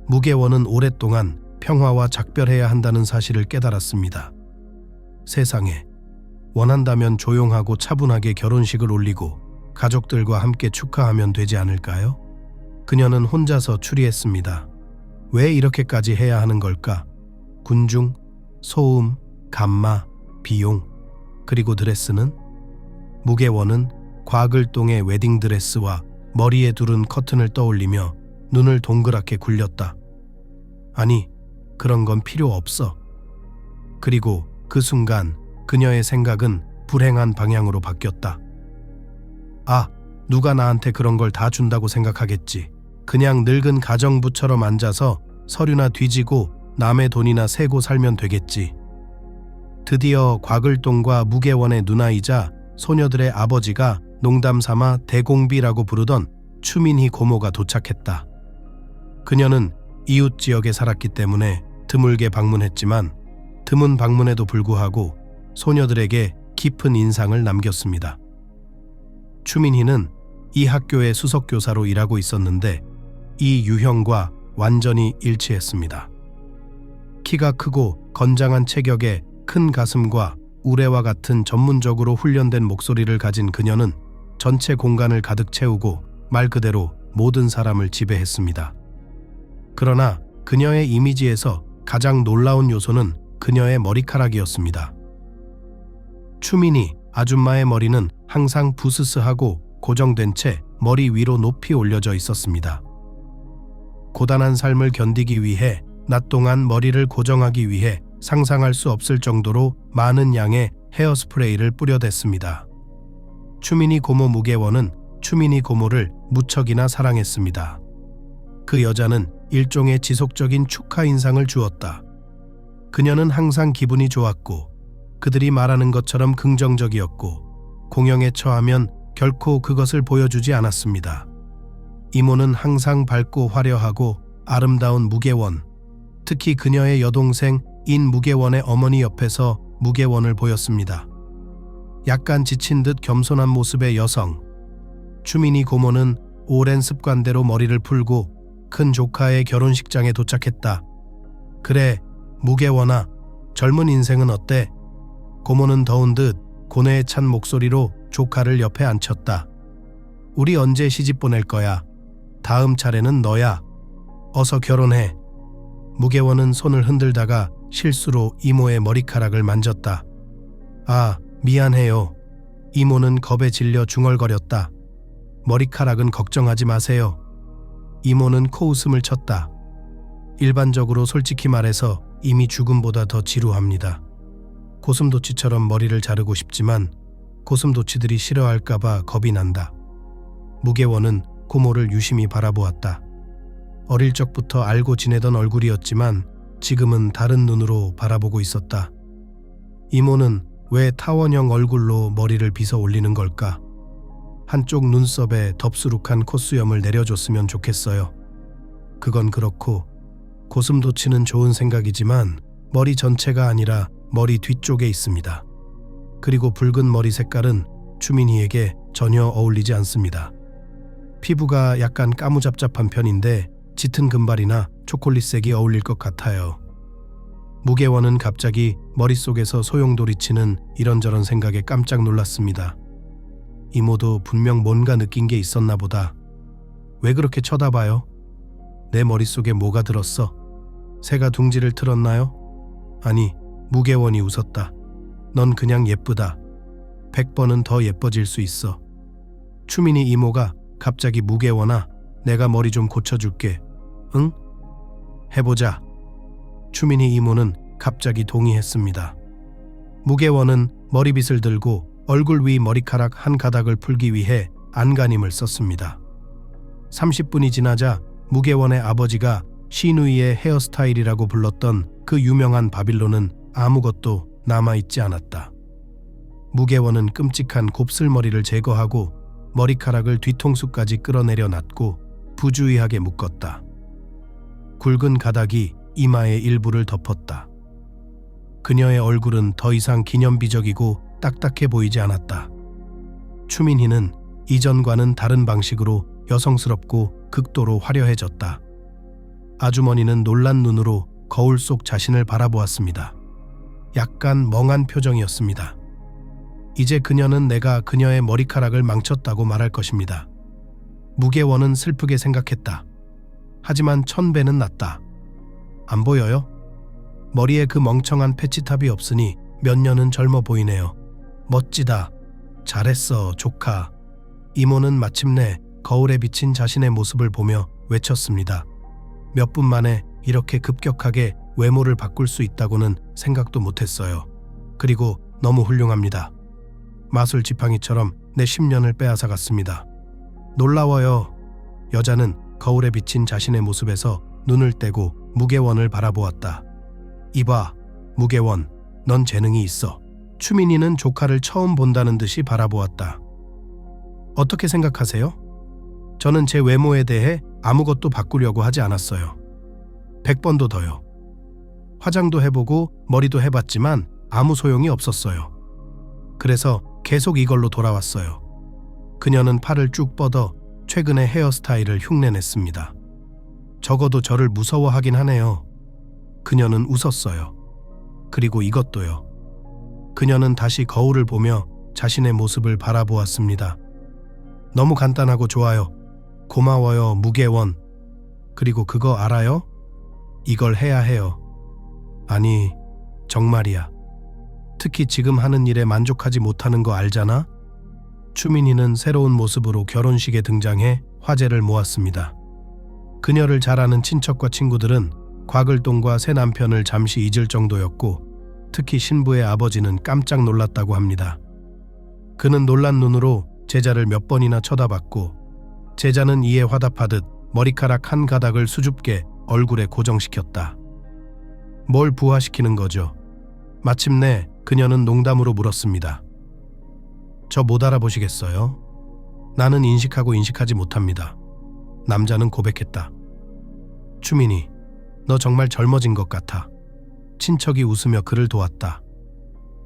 Speaker 1: 무게원은 오랫동안 평화와 작별해야 한다는 사실을 깨달았습니다. 세상에, 원한다면 조용하고 차분하게 결혼식을 올리고 가족들과 함께 축하하면 되지 않을까요? 그녀는 혼자서 추리했습니다. 왜 이렇게까지 해야 하는 걸까? 군중, 소음, 감마, 비용, 그리고 드레스는? 무게원은 곽을동의 웨딩드레스와 머리에 두른 커튼을 떠올리며 눈을 동그랗게 굴렸다. 아니, 그런 건 필요 없어. 그리고 그 순간 그녀의 생각은 불행한 방향으로 바뀌었다. 아, 누가 나한테 그런 걸 다 준다고 생각하겠지. 그냥 늙은 가정부처럼 앉아서 서류나 뒤지고 남의 돈이나 세고 살면 되겠지. 드디어 곽을동과 무계원의 누나이자 소녀들의 아버지가 농담 삼아 대공비라고 부르던 추민희 고모가 도착했다. 그녀는 이웃 지역에 살았기 때문에 드물게 방문했지만 드문 방문에도 불구하고 소녀들에게 깊은 인상을 남겼습니다. 추민희는 이 학교의 수석교사로 일하고 있었는데 이 유형과 완전히 일치했습니다. 키가 크고 건장한 체격에 큰 가슴과 우레와 같은 전문적으로 훈련된 목소리를 가진 그녀는 전체 공간을 가득 채우고 말 그대로 모든 사람을 지배했습니다. 그러나 그녀의 이미지에서 가장 놀라운 요소는 그녀의 머리카락이었습니다. 추민희 아줌마의 머리는 항상 부스스하고 고정된 채 머리 위로 높이 올려져 있었습니다. 고단한 삶을 견디기 위해 낮 동안 머리를 고정하기 위해 상상할 수 없을 정도로 많은 양의 헤어스프레이를 뿌려댔습니다. 추민희 고모 무계원은 추민희 고모를 무척이나 사랑했습니다. 그 여자는 일종의 지속적인 축하 인상을 주었다. 그녀는 항상 기분이 좋았고 그들이 말하는 것처럼 긍정적이었고 공영에 처하면 결코 그것을 보여주지 않았습니다. 이모는 항상 밝고 화려하고 아름다운 무계원, 특히 그녀의 여동생 인 무계원의 어머니 옆에서 무계원을 보였습니다. 약간 지친 듯 겸손한 모습의 여성. 추민희 고모는 오랜 습관대로 머리를 풀고 큰 조카의 결혼식장에 도착했다. 그래, 무계원아, 젊은 인생은 어때? 고모는 더운 듯 고뇌에 찬 목소리로 조카를 옆에 앉혔다. 우리 언제 시집 보낼 거야? 다음 차례는 너야. 어서 결혼해. 무계원은 손을 흔들다가 실수로 이모의 머리카락을 만졌다. 아, 미안해요. 이모는 겁에 질려 중얼거렸다. 머리카락은 걱정하지 마세요. 이모는 코웃음을 쳤다. 일반적으로 솔직히 말해서 이미 죽음보다 더 지루합니다. 고슴도치처럼 머리를 자르고 싶지만 고슴도치들이 싫어할까봐 겁이 난다. 무계원은 고모를 유심히 바라보았다. 어릴 적부터 알고 지내던 얼굴이었지만 지금은 다른 눈으로 바라보고 있었다. 이모는 왜 타원형 얼굴로 머리를 빗어 올리는 걸까? 한쪽 눈썹에 덥수룩한 콧수염을 내려줬으면 좋겠어요. 그건 그렇고 고슴도치는 좋은 생각이지만 머리 전체가 아니라 머리 뒤쪽에 있습니다. 그리고 붉은 머리 색깔은 추민희에게 전혀 어울리지 않습니다. 피부가 약간 까무잡잡한 편인데 짙은 금발이나 초콜릿색이 어울릴 것 같아요. 무계원은 갑자기 머릿속에서 소용돌이치는 이런저런 생각에 깜짝 놀랐습니다. 이모도 분명 뭔가 느낀 게 있었나 보다. 왜 그렇게 쳐다봐요? 내 머릿속에 뭐가 들었어? 새가 둥지를 틀었나요? 아니, 무계원이 웃었다. 넌 그냥 예쁘다. 100번은 더 예뻐질 수 있어. 추민희 이모가 갑자기 무계원아, 내가 머리 좀 고쳐줄게. 응? 해보자. 추민희 이모는 갑자기 동의했습니다. 무계원은 머리빗을 들고 얼굴 위 머리카락 한 가닥을 풀기 위해 안간힘을 썼습니다. 30분이 지나자 무계원의 아버지가 시누이의 헤어스타일이라고 불렀던 그 유명한 바빌론은 아무것도 남아있지 않았다. 무계원은 끔찍한 곱슬머리를 제거하고 머리카락을 뒤통수까지 끌어내려 놨고 부주의하게 묶었다. 굵은 가닥이 이마의 일부를 덮었다. 그녀의 얼굴은 더 이상 기념비적이고 딱딱해 보이지 않았다. 추민희는 이전과는 다른 방식으로 여성스럽고 극도로 화려해졌다. 아주머니는 놀란 눈으로 거울 속 자신을 바라보았습니다. 약간 멍한 표정이었습니다. 이제 그녀는 내가 그녀의 머리카락을 망쳤다고 말할 것입니다. 무계원은 슬프게 생각했다. 하지만 1000배는 낫다. 안 보여요? 머리에 그 멍청한 패치탑이 없으니 몇 년은 젊어 보이네요. 멋지다. 잘했어, 조카. 이모는 마침내 거울에 비친 자신의 모습을 보며 외쳤습니다. 몇 분 만에 이렇게 급격하게 외모를 바꿀 수 있다고는 생각도 못했어요. 그리고 너무 훌륭합니다. 마술 지팡이처럼 내 10년을 빼앗아갔습니다. 놀라워요. 여자는 거울에 비친 자신의 모습에서 눈을 떼고 무게원을 바라보았다. 이봐, 무게원, 넌 재능이 있어. 추민이는 조카를 처음 본다는 듯이 바라보았다. 어떻게 생각하세요? 저는 제 외모에 대해 아무것도 바꾸려고 하지 않았어요. 100번도 더요. 화장도 해보고 머리도 해봤지만 아무 소용이 없었어요. 그래서 계속 이걸로 돌아왔어요. 그녀는 팔을 쭉 뻗어 최근의 헤어스타일을 흉내냈습니다. 적어도 저를 무서워하긴 하네요. 그녀는 웃었어요. 그리고 이것도요. 그녀는 다시 거울을 보며 자신의 모습을 바라보았습니다. 너무 간단하고 좋아요. 고마워요, 무게원. 그리고 그거 알아요? 이걸 해야 해요. 아니, 정말이야. 특히 지금 하는 일에 만족하지 못하는 거 알잖아? 추민이는 새로운 모습으로 결혼식에 등장해 화제를 모았습니다. 그녀를 잘 아는 친척과 친구들은 과글동과 새 남편을 잠시 잊을 정도였고, 특히 신부의 아버지는 깜짝 놀랐다고 합니다. 그는 놀란 눈으로 제자를 몇 번이나 쳐다봤고, 제자는 이에 화답하듯 머리카락 한 가닥을 수줍게 얼굴에 고정시켰다. 뭘 부화시키는 거죠? 마침내 그녀는 농담으로 물었습니다. 저 못 알아보시겠어요? 나는 인식하고 인식하지 못합니다. 남자는 고백했다. 추민이, 너 정말 젊어진 것 같아. 친척이 웃으며 그를 도왔다.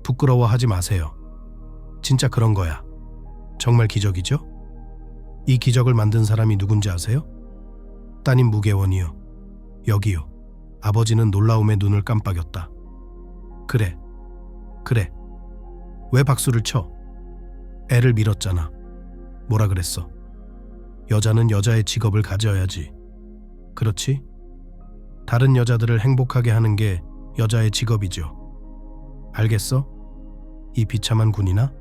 Speaker 1: 부끄러워하지 마세요. 진짜 그런 거야. 정말 기적이죠? 이 기적을 만든 사람이 누군지 아세요? 따님 무게원이요. 여기요. 아버지는 놀라움에 눈을 깜빡였다. 그래. 왜 박수를 쳐? 애를 밀었잖아. 뭐라 그랬어? 여자는 여자의 직업을 가져야지. 그렇지? 다른 여자들을 행복하게 하는 게 여자의 직업이죠. 알겠어? 이 비참한 군이나?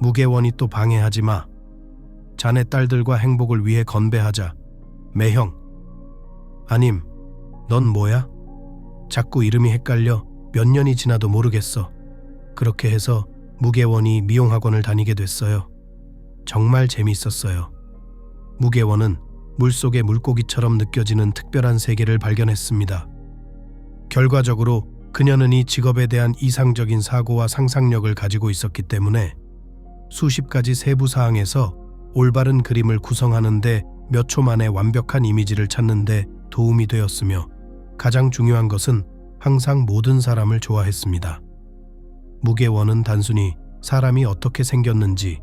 Speaker 1: 무게원이 또 방해하지 마. 자네 딸들과 행복을 위해 건배하자. 매형. 아님, 넌 뭐야? 자꾸 이름이 헷갈려 몇 년이 지나도 모르겠어. 그렇게 해서 무게원이 미용학원을 다니게 됐어요. 정말 재미있었어요. 무게원은 물속의 물고기처럼 느껴지는 특별한 세계를 발견했습니다. 결과적으로 그녀는 이 직업에 대한 이상적인 사고와 상상력을 가지고 있었기 때문에 수십 가지 세부 사항에서 올바른 그림을 구성하는데 몇 초 만에 완벽한 이미지를 찾는데 도움이 되었으며, 가장 중요한 것은 항상 모든 사람을 좋아했습니다. 무게원은 단순히 사람이 어떻게 생겼는지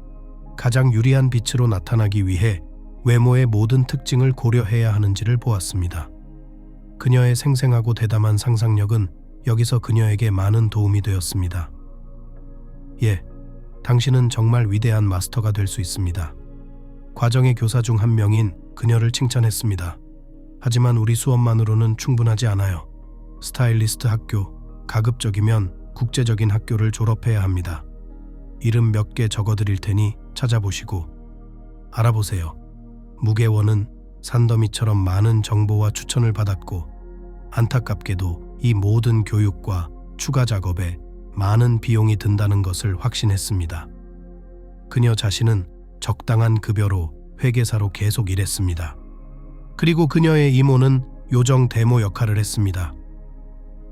Speaker 1: 가장 유리한 빛으로 나타나기 위해 외모의 모든 특징을 고려해야 하는지를 보았습니다. 그녀의 생생하고 대담한 상상력은 여기서 그녀에게 많은 도움이 되었습니다. 예, 당신은 정말 위대한 마스터가 될 수 있습니다. 과정의 교사 중 한 명인 그녀를 칭찬했습니다. 하지만 우리 수업만으로는 충분하지 않아요. 스타일리스트 학교, 가급적이면 국제적인 학교를 졸업해야 합니다. 이름 몇 개 적어드릴 테니 찾아보시고 알아보세요. 무게원은 산더미처럼 많은 정보와 추천을 받았고, 안타깝게도 이 모든 교육과 추가 작업에 많은 비용이 든다는 것을 확신했습니다. 그녀 자신은 적당한 급여로 회계사로 계속 일했습니다. 그리고 그녀의 이모는 요정 대모 역할을 했습니다.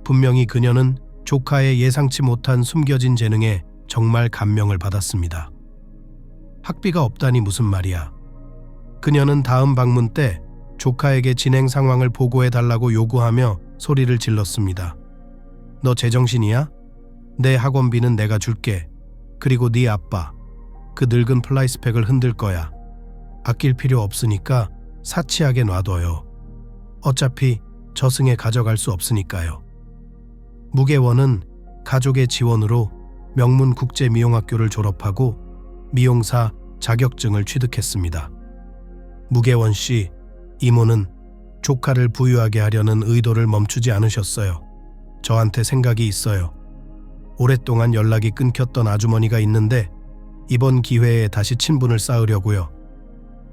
Speaker 1: 분명히 그녀는 조카의 예상치 못한 숨겨진 재능에 정말 감명을 받았습니다. 학비가 없다니 무슨 말이야. 그녀는 다음 방문 때 조카에게 진행 상황을 보고해달라고 요구하며 소리를 질렀습니다. 너 제정신이야? 내 학원비는 내가 줄게. 그리고 네 아빠, 그 늙은 플라이스펙을 흔들 거야. 아낄 필요 없으니까 사치하게 놔둬요. 어차피 저승에 가져갈 수 없으니까요. 무게원은 가족의 지원으로 명문 국제 미용학교를 졸업하고 미용사 자격증을 취득했습니다. 무게원 씨, 이모는 조카를 부유하게 하려는 의도를 멈추지 않으셨어요. 저한테 생각이 있어요. 오랫동안 연락이 끊겼던 아주머니가 있는데 이번 기회에 다시 친분을 쌓으려고요.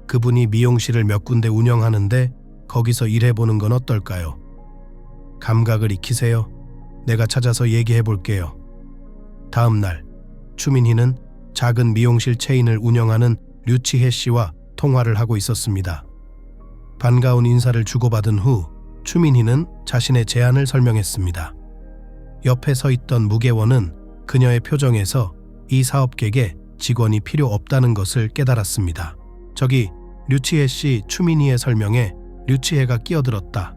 Speaker 1: 그분이 미용실을 몇 군데 운영하는데 거기서 일해보는 건 어떨까요? 감각을 익히세요. 내가 찾아서 얘기해 볼게요. 다음 날 추민희는 작은 미용실 체인을 운영하는 류치혜 씨와 통화를 하고 있었습니다. 반가운 인사를 주고받은 후 추민희는 자신의 제안을 설명했습니다. 옆에 서 있던 무계원은 그녀의 표정에서 이 사업객에 직원이 필요 없다는 것을 깨달았습니다. 저기 류치혜 씨, 추민희의 설명에 류치혜가 끼어들었다.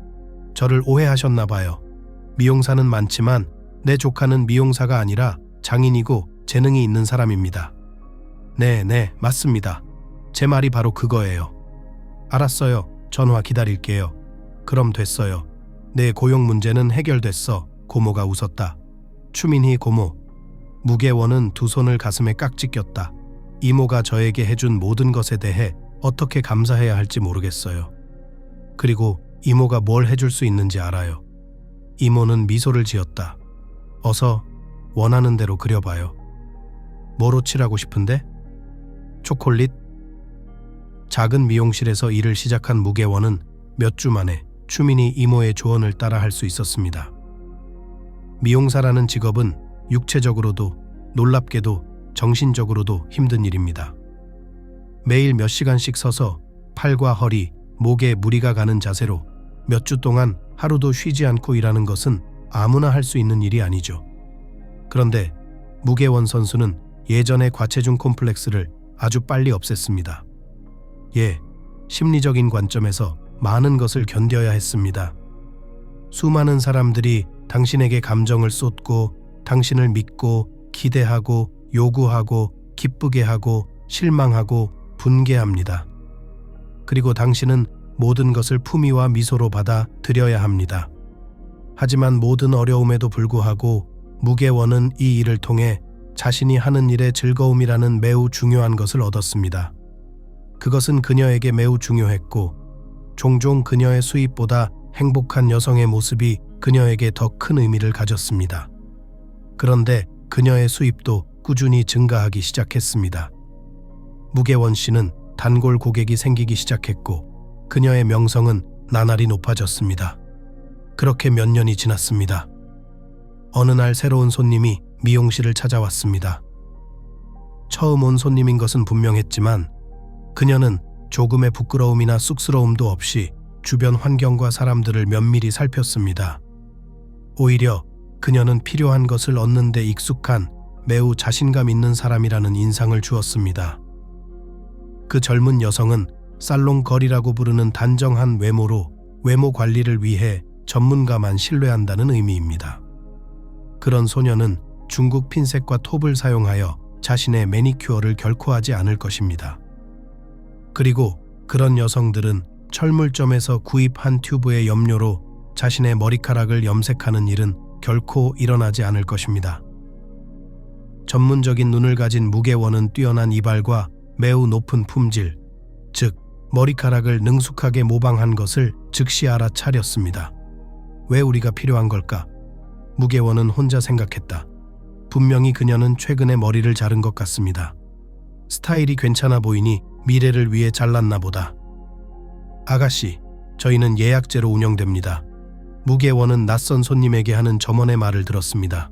Speaker 1: 저를 오해하셨나 봐요. 미용사는 많지만 내 조카는 미용사가 아니라 장인이고 재능이 있는 사람입니다. 네, 맞습니다. 제 말이 바로 그거예요. 알았어요. 전화 기다릴게요. 그럼 됐어요. 내 고용 문제는 해결됐어. 고모가 웃었다. 추민희 고모. 무계원은 두 손을 가슴에 깍지 꼈다. 이모가 저에게 해준 모든 것에 대해 어떻게 감사해야 할지 모르겠어요. 그리고 이모가 뭘 해줄 수 있는지 알아요. 이모는 미소를 지었다. 어서 원하는 대로 그려봐요. 뭐로 칠하고 싶은데? 초콜릿? 작은 미용실에서 일을 시작한 무계원은 몇 주 만에 추민희 이모의 조언을 따라 할 수 있었습니다. 미용사라는 직업은 육체적으로도 놀랍게도 정신적으로도 힘든 일입니다. 매일 몇 시간씩 서서 팔과 허리, 목에 무리가 가는 자세로 몇 주 동안 하루도 쉬지 않고 일하는 것은 아무나 할 수 있는 일이 아니죠. 그런데 무계원 선수는 예전의 과체중 콤플렉스를 아주 빨리 없앴습니다. 심리적인 관점에서 많은 것을 견뎌야 했습니다. 수많은 사람들이 당신에게 감정을 쏟고 당신을 믿고 기대하고 요구하고 기쁘게 하고 실망하고 분개합니다. 그리고 당신은 모든 것을 품위와 미소로 받아 들여야 합니다. 하지만 모든 어려움에도 불구하고 무계원은 이 일을 통해 자신이 하는 일의 즐거움이라는 매우 중요한 것을 얻었습니다. 그것은 그녀에게 매우 중요했고 종종 그녀의 수입보다 행복한 여성의 모습이 그녀에게 더 큰 의미를 가졌습니다. 그런데 그녀의 수입도 꾸준히 증가하기 시작했습니다. 무계원 씨는 단골 고객이 생기기 시작했고 그녀의 명성은 나날이 높아졌습니다. 그렇게 몇 년이 지났습니다. 어느 날 새로운 손님이 미용실을 찾아왔습니다. 처음 온 손님인 것은 분명했지만 그녀는 조금의 부끄러움이나 쑥스러움도 없이 주변 환경과 사람들을 면밀히 살폈습니다. 오히려 그녀는 필요한 것을 얻는 데 익숙한 매우 자신감 있는 사람이라는 인상을 주었습니다. 그 젊은 여성은 살롱 걸이라고 부르는 단정한 외모로 외모 관리를 위해 전문가만 신뢰한다는 의미입니다. 그런 소녀는 중국 핀셋과 톱을 사용하여 자신의 매니큐어를 결코 하지 않을 것입니다. 그리고 그런 여성들은 철물점에서 구입한 튜브의 염료로 자신의 머리카락을 염색하는 일은 결코 일어나지 않을 것입니다. 전문적인 눈을 가진 무계원은 뛰어난 이발과 매우 높은 품질, 즉 머리카락을 능숙하게 모방한 것을 즉시 알아차렸습니다. 왜 우리가 필요한 걸까? 무계원은 혼자 생각했다. 분명히 그녀는 최근에 머리를 자른 것 같습니다. 스타일이 괜찮아 보이니 미래를 위해 잘랐나 보다. 아가씨, 저희는 예약제로 운영됩니다. 무계원은 낯선 손님에게 하는 점원의 말을 들었습니다.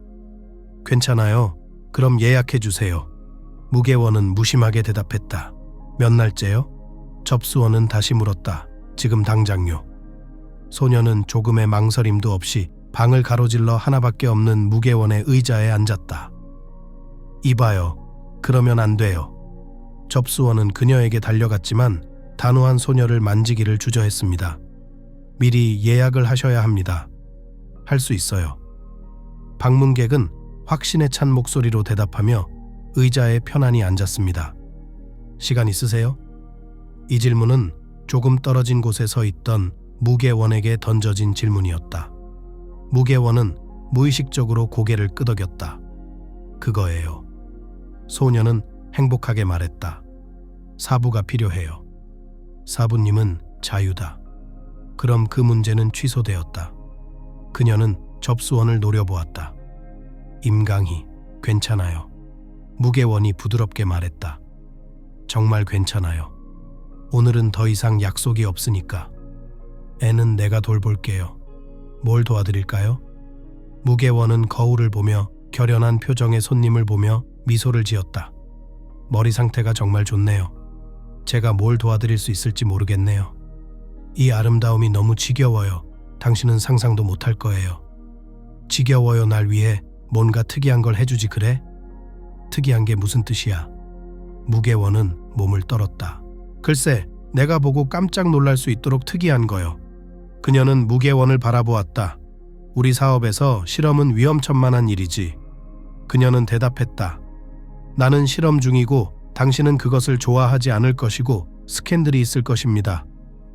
Speaker 1: 괜찮아요. 그럼 예약해 주세요. 무계원은 무심하게 대답했다. 몇 날째요? 접수원은 다시 물었다. 지금 당장요. 소녀는 조금의 망설임도 없이 방을 가로질러 하나밖에 없는 무계원의 의자에 앉았다. 이봐요. 그러면 안 돼요. 접수원은 그녀에게 달려갔지만 단호한 소녀를 만지기를 주저했습니다. 미리 예약을 하셔야 합니다. 할 수 있어요. 방문객은 확신에 찬 목소리로 대답하며 의자에 편안히 앉았습니다. 시간 있으세요? 이 질문은 조금 떨어진 곳에 서 있던 무계원에게 던져진 질문이었다. 무계원은 무의식적으로 고개를 끄덕였다. 그거예요. 소녀는 행복하게 말했다. 사부가 필요해요. 사부님은 자유다. 그럼 그 문제는 취소되었다. 그녀는 접수원을 노려보았다. 임강희, 괜찮아요. 무계원이 부드럽게 말했다. 정말 괜찮아요. 오늘은 더 이상 약속이 없으니까. 애는 내가 돌볼게요. 뭘 도와드릴까요? 무계원은 거울을 보며 결연한 표정의 손님을 보며 미소를 지었다. 머리 상태가 정말 좋네요. 제가 뭘 도와드릴 수 있을지 모르겠네요. 이 아름다움이 너무 지겨워요. 당신은 상상도 못할 거예요. 지겨워요. 날 위해 뭔가 특이한 걸 해주지 그래? 특이한 게 무슨 뜻이야? 무게원은 몸을 떨었다. 글쎄, 내가 보고 깜짝 놀랄 수 있도록 특이한 거요. 그녀는 무게원을 바라보았다. 우리 사업에서 실험은 위험천만한 일이지. 그녀는 대답했다. 나는 실험 중이고 당신은 그것을 좋아하지 않을 것이고 스캔들이 있을 것입니다.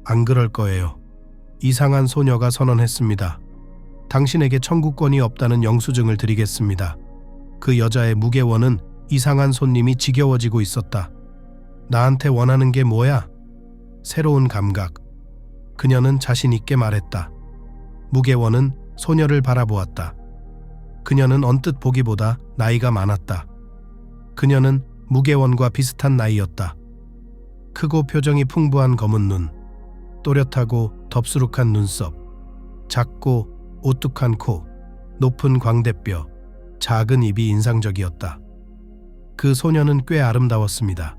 Speaker 1: 안 그럴 거예요. 이상한 소녀가 선언했습니다. 당신에게 청구권이 없다는 영수증을 드리겠습니다. 그 여자의 무게원은 이상한 손님이 지겨워지고 있었다. 나한테 원하는 게 뭐야? 새로운 감각. 그녀는 자신 있게 말했다. 무게원은 소녀를 바라보았다. 그녀는 언뜻 보기보다 나이가 많았다. 그녀는 무게원과 비슷한 나이였다. 크고 표정이 풍부한 검은 눈, 또렷하고 덥수룩한 눈썹, 작고 오뚝한 코, 높은 광대뼈, 작은 입이 인상적이었다. 그 소녀는 꽤 아름다웠습니다.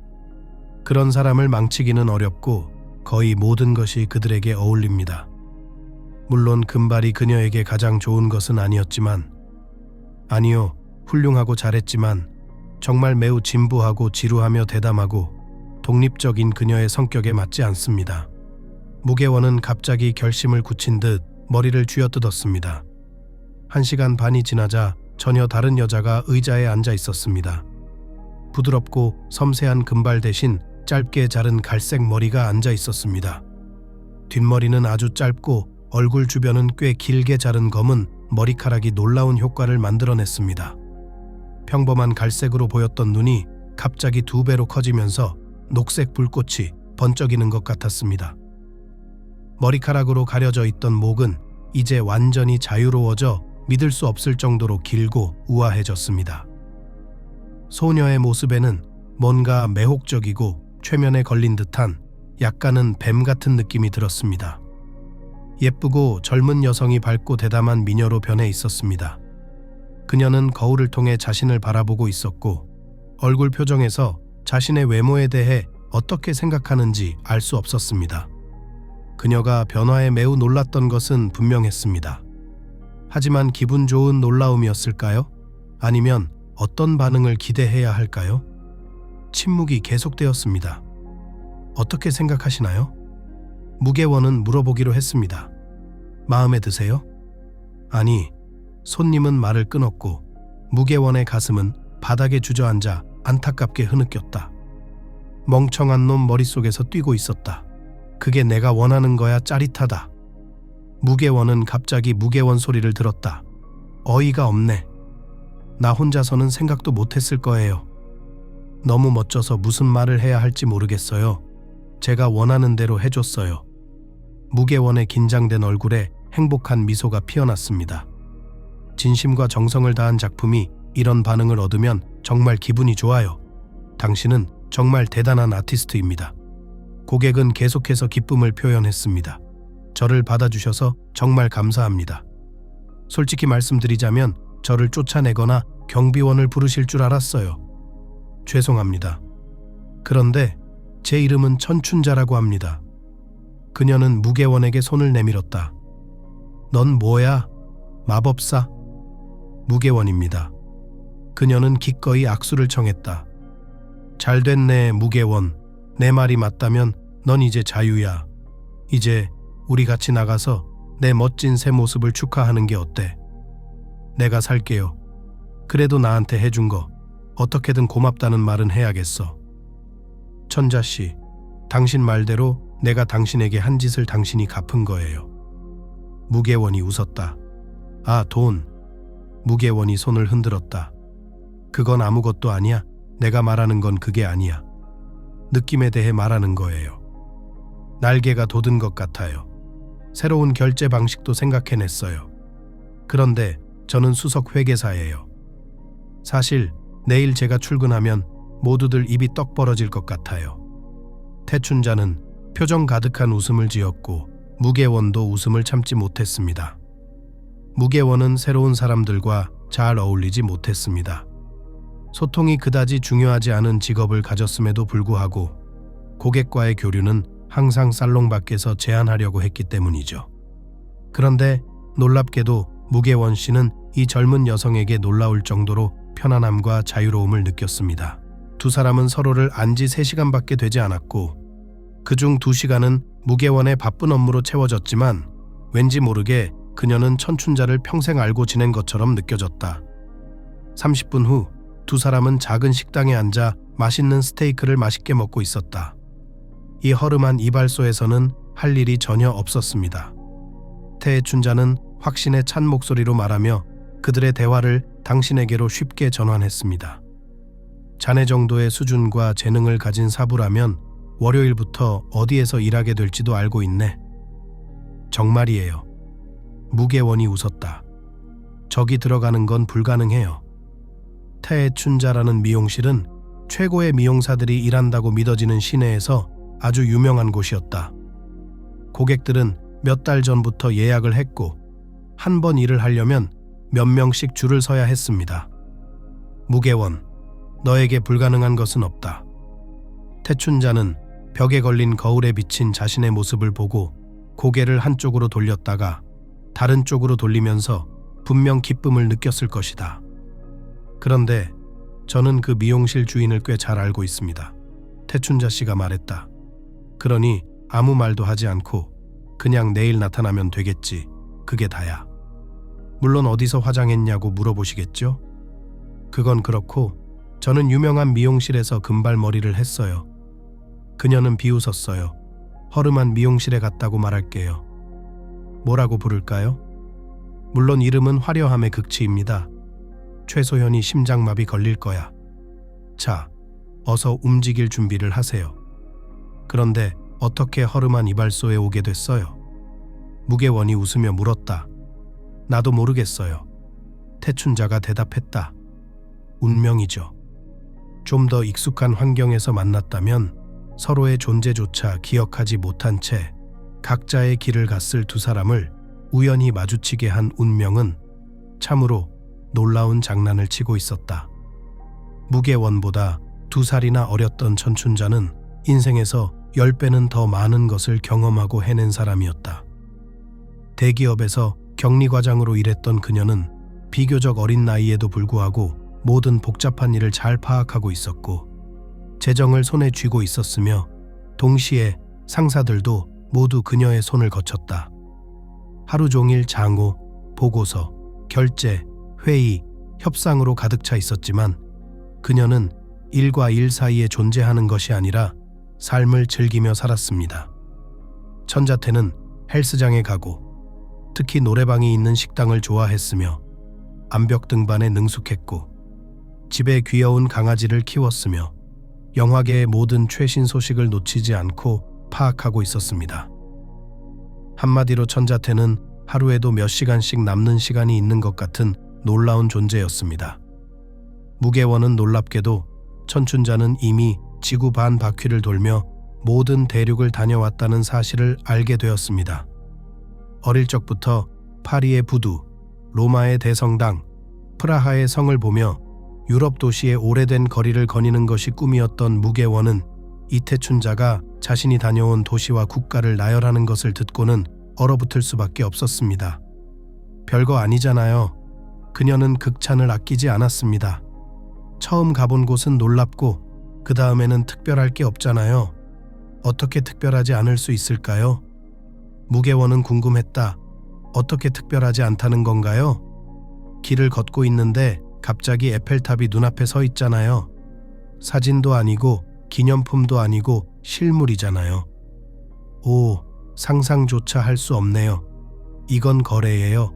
Speaker 1: 그런 사람을 망치기는 어렵고 거의 모든 것이 그들에게 어울립니다. 물론 금발이 그녀에게 가장 좋은 것은 아니었지만, 아니요, 훌륭하고 잘했지만 정말 매우 진부하고 지루하며 대담하고 독립적인 그녀의 성격에 맞지 않습니다. 무게원은 갑자기 결심을 굳힌 듯 머리를 쥐어뜯었습니다. 1시간 반이 지나자 전혀 다른 여자가 의자에 앉아 있었습니다. 부드럽고 섬세한 금발 대신 짧게 자른 갈색 머리가 앉아 있었습니다. 뒷머리는 아주 짧고 얼굴 주변은 꽤 길게 자른 검은 머리카락이 놀라운 효과를 만들어냈습니다. 평범한 갈색으로 보였던 눈이 갑자기 2배로 커지면서 녹색 불꽃이 번쩍이는 것 같았습니다. 머리카락으로 가려져 있던 목은 이제 완전히 자유로워져 믿을 수 없을 정도로 길고 우아해졌습니다. 소녀의 모습에는 뭔가 매혹적이고 최면에 걸린 듯한 약간은 뱀 같은 느낌이 들었습니다. 예쁘고 젊은 여성이 밝고 대담한 미녀로 변해 있었습니다. 그녀는 거울을 통해 자신을 바라보고 있었고 얼굴 표정에서 자신의 외모에 대해 어떻게 생각하는지 알 수 없었습니다. 그녀가 변화에 매우 놀랐던 것은 분명했습니다. 하지만 기분 좋은 놀라움이었을까요? 아니면 어떤 반응을 기대해야 할까요? 침묵이 계속되었습니다. 어떻게 생각하시나요? 무게원은 물어보기로 했습니다. 마음에 드세요? 아니, 손님은 말을 끊었고 무게원의 가슴은 바닥에 주저앉아 안타깝게 흐느꼈다. 멍청한 놈 머릿속에서 뛰고 있었다. 그게 내가 원하는 거야. 짜릿하다. 무게원은 갑자기 무게원 소리를 들었다. 어이가 없네. 나 혼자서는 생각도 못했을 거예요. 너무 멋져서 무슨 말을 해야 할지 모르겠어요. 제가 원하는 대로 해줬어요. 무게원의 긴장된 얼굴에 행복한 미소가 피어났습니다. 진심과 정성을 다한 작품이 이런 반응을 얻으면 정말 기분이 좋아요. 당신은 정말 대단한 아티스트입니다. 고객은 계속해서 기쁨을 표현했습니다. 저를 받아주셔서 정말 감사합니다. 솔직히 말씀드리자면 저를 쫓아내거나 경비원을 부르실 줄 알았어요. 죄송합니다. 그런데 제 이름은 천춘자라고 합니다. 그녀는 무게원에게 손을 내밀었다. 넌 뭐야? 마법사? 무게원입니다. 그녀는 기꺼이 악수를 청했다. 잘 됐네, 무게원. 내 말이 맞다면 넌 이제 자유야. 이제 우리 같이 나가서 내 멋진 새 모습을 축하하는 게 어때? 내가 살게요. 그래도 나한테 해준 거 어떻게든 고맙다는 말은 해야겠어. 천자씨, 당신 말대로 내가 당신에게 한 짓을 당신이 갚은 거예요. 무게원이 웃었다. 아, 돈. 무게원이 손을 흔들었다. 그건 아무것도 아니야. 내가 말하는 건 그게 아니야. 느낌에 대해 말하는 거예요. 날개가 돋은 것 같아요. 새로운 결제 방식도 생각해냈어요. 그런데 저는 수석 회계사예요. 사실 내일 제가 출근하면 모두들 입이 떡 벌어질 것 같아요. 태춘자는 표정 가득한 웃음을 지었고 무게원도 웃음을 참지 못했습니다. 무게원은 새로운 사람들과 잘 어울리지 못했습니다. 소통이 그다지 중요하지 않은 직업을 가졌음에도 불구하고 고객과의 교류는 항상 살롱 밖에서 제한하려고 했기 때문이죠. 그런데 놀랍게도 무계원 씨는 이 젊은 여성에게 놀라울 정도로 편안함과 자유로움을 느꼈습니다. 두 사람은 서로를 안 지 3시간밖에 되지 않았고 그중 2시간은 무계원의 바쁜 업무로 채워졌지만 왠지 모르게 그녀는 천춘자를 평생 알고 지낸 것처럼 느껴졌다. 30분 후 두 사람은 작은 식당에 앉아 맛있는 스테이크를 맛있게 먹고 있었다. 이 허름한 이발소에서는 할 일이 전혀 없었습니다. 태춘자는 확신에 찬 목소리로 말하며 그들의 대화를 당신에게로 쉽게 전환했습니다. 자네 정도의 수준과 재능을 가진 사부라면 월요일부터 어디에서 일하게 될지도 알고 있네. 정말이에요. 무계원이 웃었다. 저기 들어가는 건 불가능해요. 태춘자라는 미용실은 최고의 미용사들이 일한다고 믿어지는 시내에서 아주 유명한 곳이었다. 고객들은 몇 달 전부터 예약을 했고 한 번 일을 하려면 몇 명씩 줄을 서야 했습니다. 무계원, 너에게 불가능한 것은 없다. 태춘자는 벽에 걸린 거울에 비친 자신의 모습을 보고 고개를 한쪽으로 돌렸다가 다른 쪽으로 돌리면서 분명 기쁨을 느꼈을 것이다. 그런데 저는 그 미용실 주인을 꽤 잘 알고 있습니다. 태춘자 씨가 말했다. 그러니 아무 말도 하지 않고 그냥 내일 나타나면 되겠지. 그게 다야. 물론 어디서 화장했냐고 물어보시겠죠? 그건 그렇고 저는 유명한 미용실에서 금발머리를 했어요. 그녀는 비웃었어요. 허름한 미용실에 갔다고 말할게요. 뭐라고 부를까요? 물론 이름은 화려함의 극치입니다. 최소현이 심장마비 걸릴 거야. 자, 어서 움직일 준비를 하세요. 그런데 어떻게 허름한 이발소에 오게 됐어요? 무계원이 웃으며 물었다. 나도 모르겠어요. 태춘자가 대답했다. 운명이죠. 좀 더 익숙한 환경에서 만났다면 서로의 존재조차 기억하지 못한 채 각자의 길을 갔을 두 사람을 우연히 마주치게 한 운명은 참으로 놀라운 장난을 치고 있었다. 무계원보다 2살이나 어렸던 천춘자는 인생에서 10배는 더 많은 것을 경험하고 해낸 사람이었다. 대기업에서 격리과장으로 일했던 그녀는 비교적 어린 나이에도 불구하고 모든 복잡한 일을 잘 파악하고 있었고 재정을 손에 쥐고 있었으며 동시에 상사들도 모두 그녀의 손을 거쳤다. 하루 종일 장호, 보고서, 결제, 회의, 협상으로 가득 차 있었지만 그녀는 일과 일 사이에 존재하는 것이 아니라 삶을 즐기며 살았습니다. 천자태는 헬스장에 가고 특히 노래방이 있는 식당을 좋아했으며 암벽 등반에 능숙했고 집에 귀여운 강아지를 키웠으며 영화계의 모든 최신 소식을 놓치지 않고 파악하고 있었습니다. 한마디로 천자태는 하루에도 몇 시간씩 남는 시간이 있는 것 같은 놀라운 존재였습니다. 무계원은 놀랍게도 천춘자는 이미 지구 반 바퀴를 돌며 모든 대륙을 다녀왔다는 사실을 알게 되었습니다. 어릴 적부터 파리의 부두, 로마의 대성당, 프라하의 성을 보며 유럽 도시의 오래된 거리를 거니는 것이 꿈이었던 무계원은 이태춘자가 자신이 다녀온 도시와 국가를 나열하는 것을 듣고는 얼어붙을 수밖에 없었습니다. 별거 아니잖아요. 그녀는 극찬을 아끼지 않았습니다. 처음 가본 곳은 놀랍고 그 다음에는 특별할 게 없잖아요. 어떻게 특별하지 않을 수 있을까요? 무계원은 궁금했다. 어떻게 특별하지 않다는 건가요? 길을 걷고 있는데 갑자기 에펠탑이 눈앞에 서 있잖아요. 사진도 아니고 기념품도 아니고 실물이잖아요. 오, 상상조차 할 수 없네요. 이건 거래예요.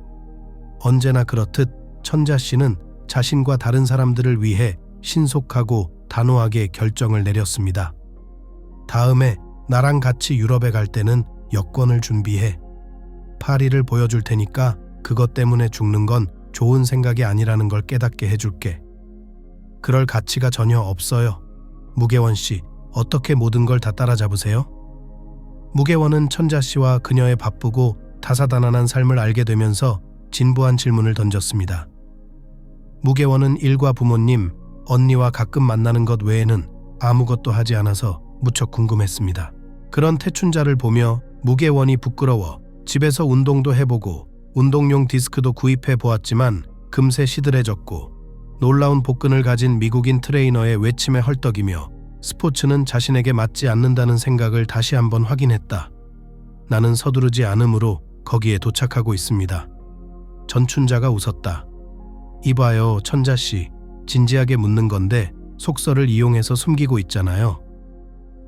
Speaker 1: 언제나 그렇듯 천자 씨는 자신과 다른 사람들을 위해 신속하고 단호하게 결정을 내렸습니다. 다음에 나랑 같이 유럽에 갈 때는 여권을 준비해. 파리를 보여줄 테니까 그것 때문에 죽는 건 좋은 생각이 아니라는 걸 깨닫게 해줄게. 그럴 가치가 전혀 없어요. 무계원 씨, 어떻게 모든 걸 다 따라잡으세요? 무계원은 천자 씨와 그녀의 바쁘고 다사다난한 삶을 알게 되면서 진부한 질문을 던졌습니다. 무계원은 일과 부모님, 언니와 가끔 만나는 것 외에는 아무것도 하지 않아서 무척 궁금했습니다. 그런 태춘자를 보며 무계원이 부끄러워 집에서 운동도 해보고 운동용 디스크도 구입해 보았지만 금세 시들해졌고 놀라운 복근을 가진 미국인 트레이너의 외침에 헐떡이며 스포츠는 자신에게 맞지 않는다는 생각을 다시 한번 확인했다. 나는 서두르지 않으므로 거기에 도착하고 있습니다. 전춘자가 웃었다. 이봐요, 천자씨. 진지하게 묻는 건데 속설을 이용해서 숨기고 있잖아요.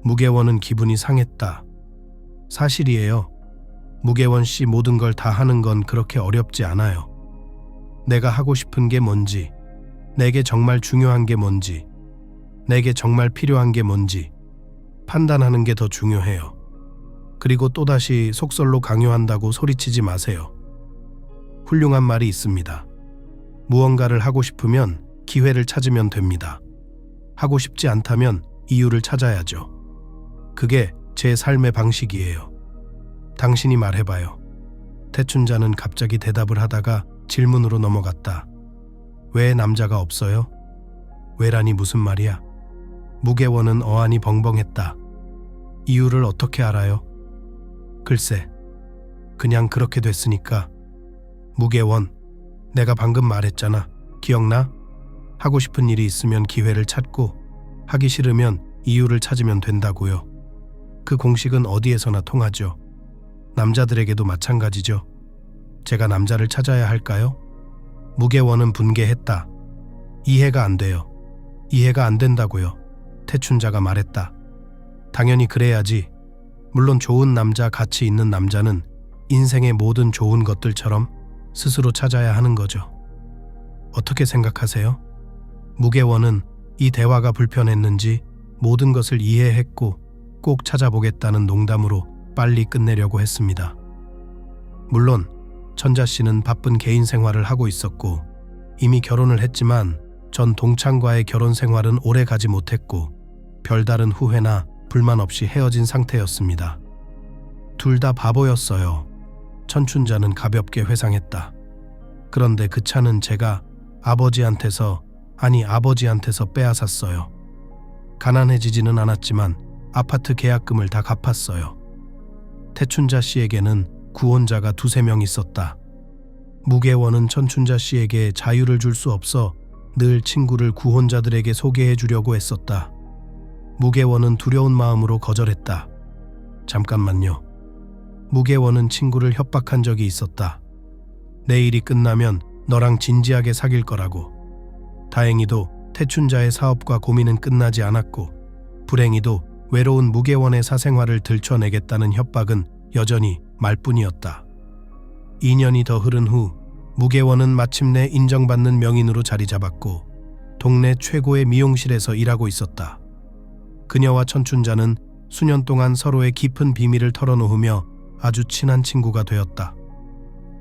Speaker 1: 무계원은 기분이 상했다. 사실이에요. 무계원 씨, 모든 걸 다 하는 건 그렇게 어렵지 않아요. 내가 하고 싶은 게 뭔지, 내게 정말 중요한 게 뭔지, 내게 정말 필요한 게 뭔지 판단하는 게 더 중요해요. 그리고 또다시 속설로 강요한다고 소리치지 마세요. 훌륭한 말이 있습니다. 무언가를 하고 싶으면 기회를 찾으면 됩니다. 하고 싶지 않다면 이유를 찾아야죠. 그게 제 삶의 방식이에요. 당신이 말해봐요. 태춘자는 갑자기 대답을 하다가 질문으로 넘어갔다. 왜 남자가 없어요? 왜라니 무슨 말이야? 무계원은 어안이 벙벙했다. 이유를 어떻게 알아요? 글쎄, 그냥 그렇게 됐으니까. 무계원, 내가 방금 말했잖아. 기억나? 하고 싶은 일이 있으면 기회를 찾고 하기 싫으면 이유를 찾으면 된다고요. 그 공식은 어디에서나 통하죠. 남자들에게도 마찬가지죠. 제가 남자를 찾아야 할까요? 무계원은 분개했다. 이해가 안 돼요. 이해가 안 된다고요. 태춘자가 말했다. 당연히 그래야지. 물론 좋은 남자, 가치 있는 남자는 인생의 모든 좋은 것들처럼 스스로 찾아야 하는 거죠. 어떻게 생각하세요? 무계원은 이 대화가 불편했는지 모든 것을 이해했고 꼭 찾아보겠다는 농담으로 빨리 끝내려고 했습니다. 물론 천자씨는 바쁜 개인 생활을 하고 있었고 이미 결혼을 했지만 전 동창과의 결혼 생활은 오래 가지 못했고 별다른 후회나 불만 없이 헤어진 상태였습니다. 둘 다 바보였어요. 천춘자는 가볍게 회상했다. 그런데 그 차는 제가 아버지한테서 빼앗았어요. 가난해지지는 않았지만 아파트 계약금을 다 갚았어요. 태춘자 씨에게는 구혼자가 2-3명 있었다. 무계원은 천춘자 씨에게 자유를 줄 수 없어 늘 친구를 구혼자들에게 소개해 주려고 했었다. 무계원은 두려운 마음으로 거절했다. 잠깐만요. 무계원은 친구를 협박한 적이 있었다. 내 일이 끝나면 너랑 진지하게 사귈 거라고. 다행히도 태춘자의 사업과 고민은 끝나지 않았고 불행히도 외로운 무계원의 사생활을 들춰내겠다는 협박은 여전히 말뿐이었다. 2년이 더 흐른 후 무계원은 마침내 인정받는 명인으로 자리 잡았고 동네 최고의 미용실에서 일하고 있었다. 그녀와 천춘자는 수년 동안 서로의 깊은 비밀을 털어놓으며 아주 친한 친구가 되었다.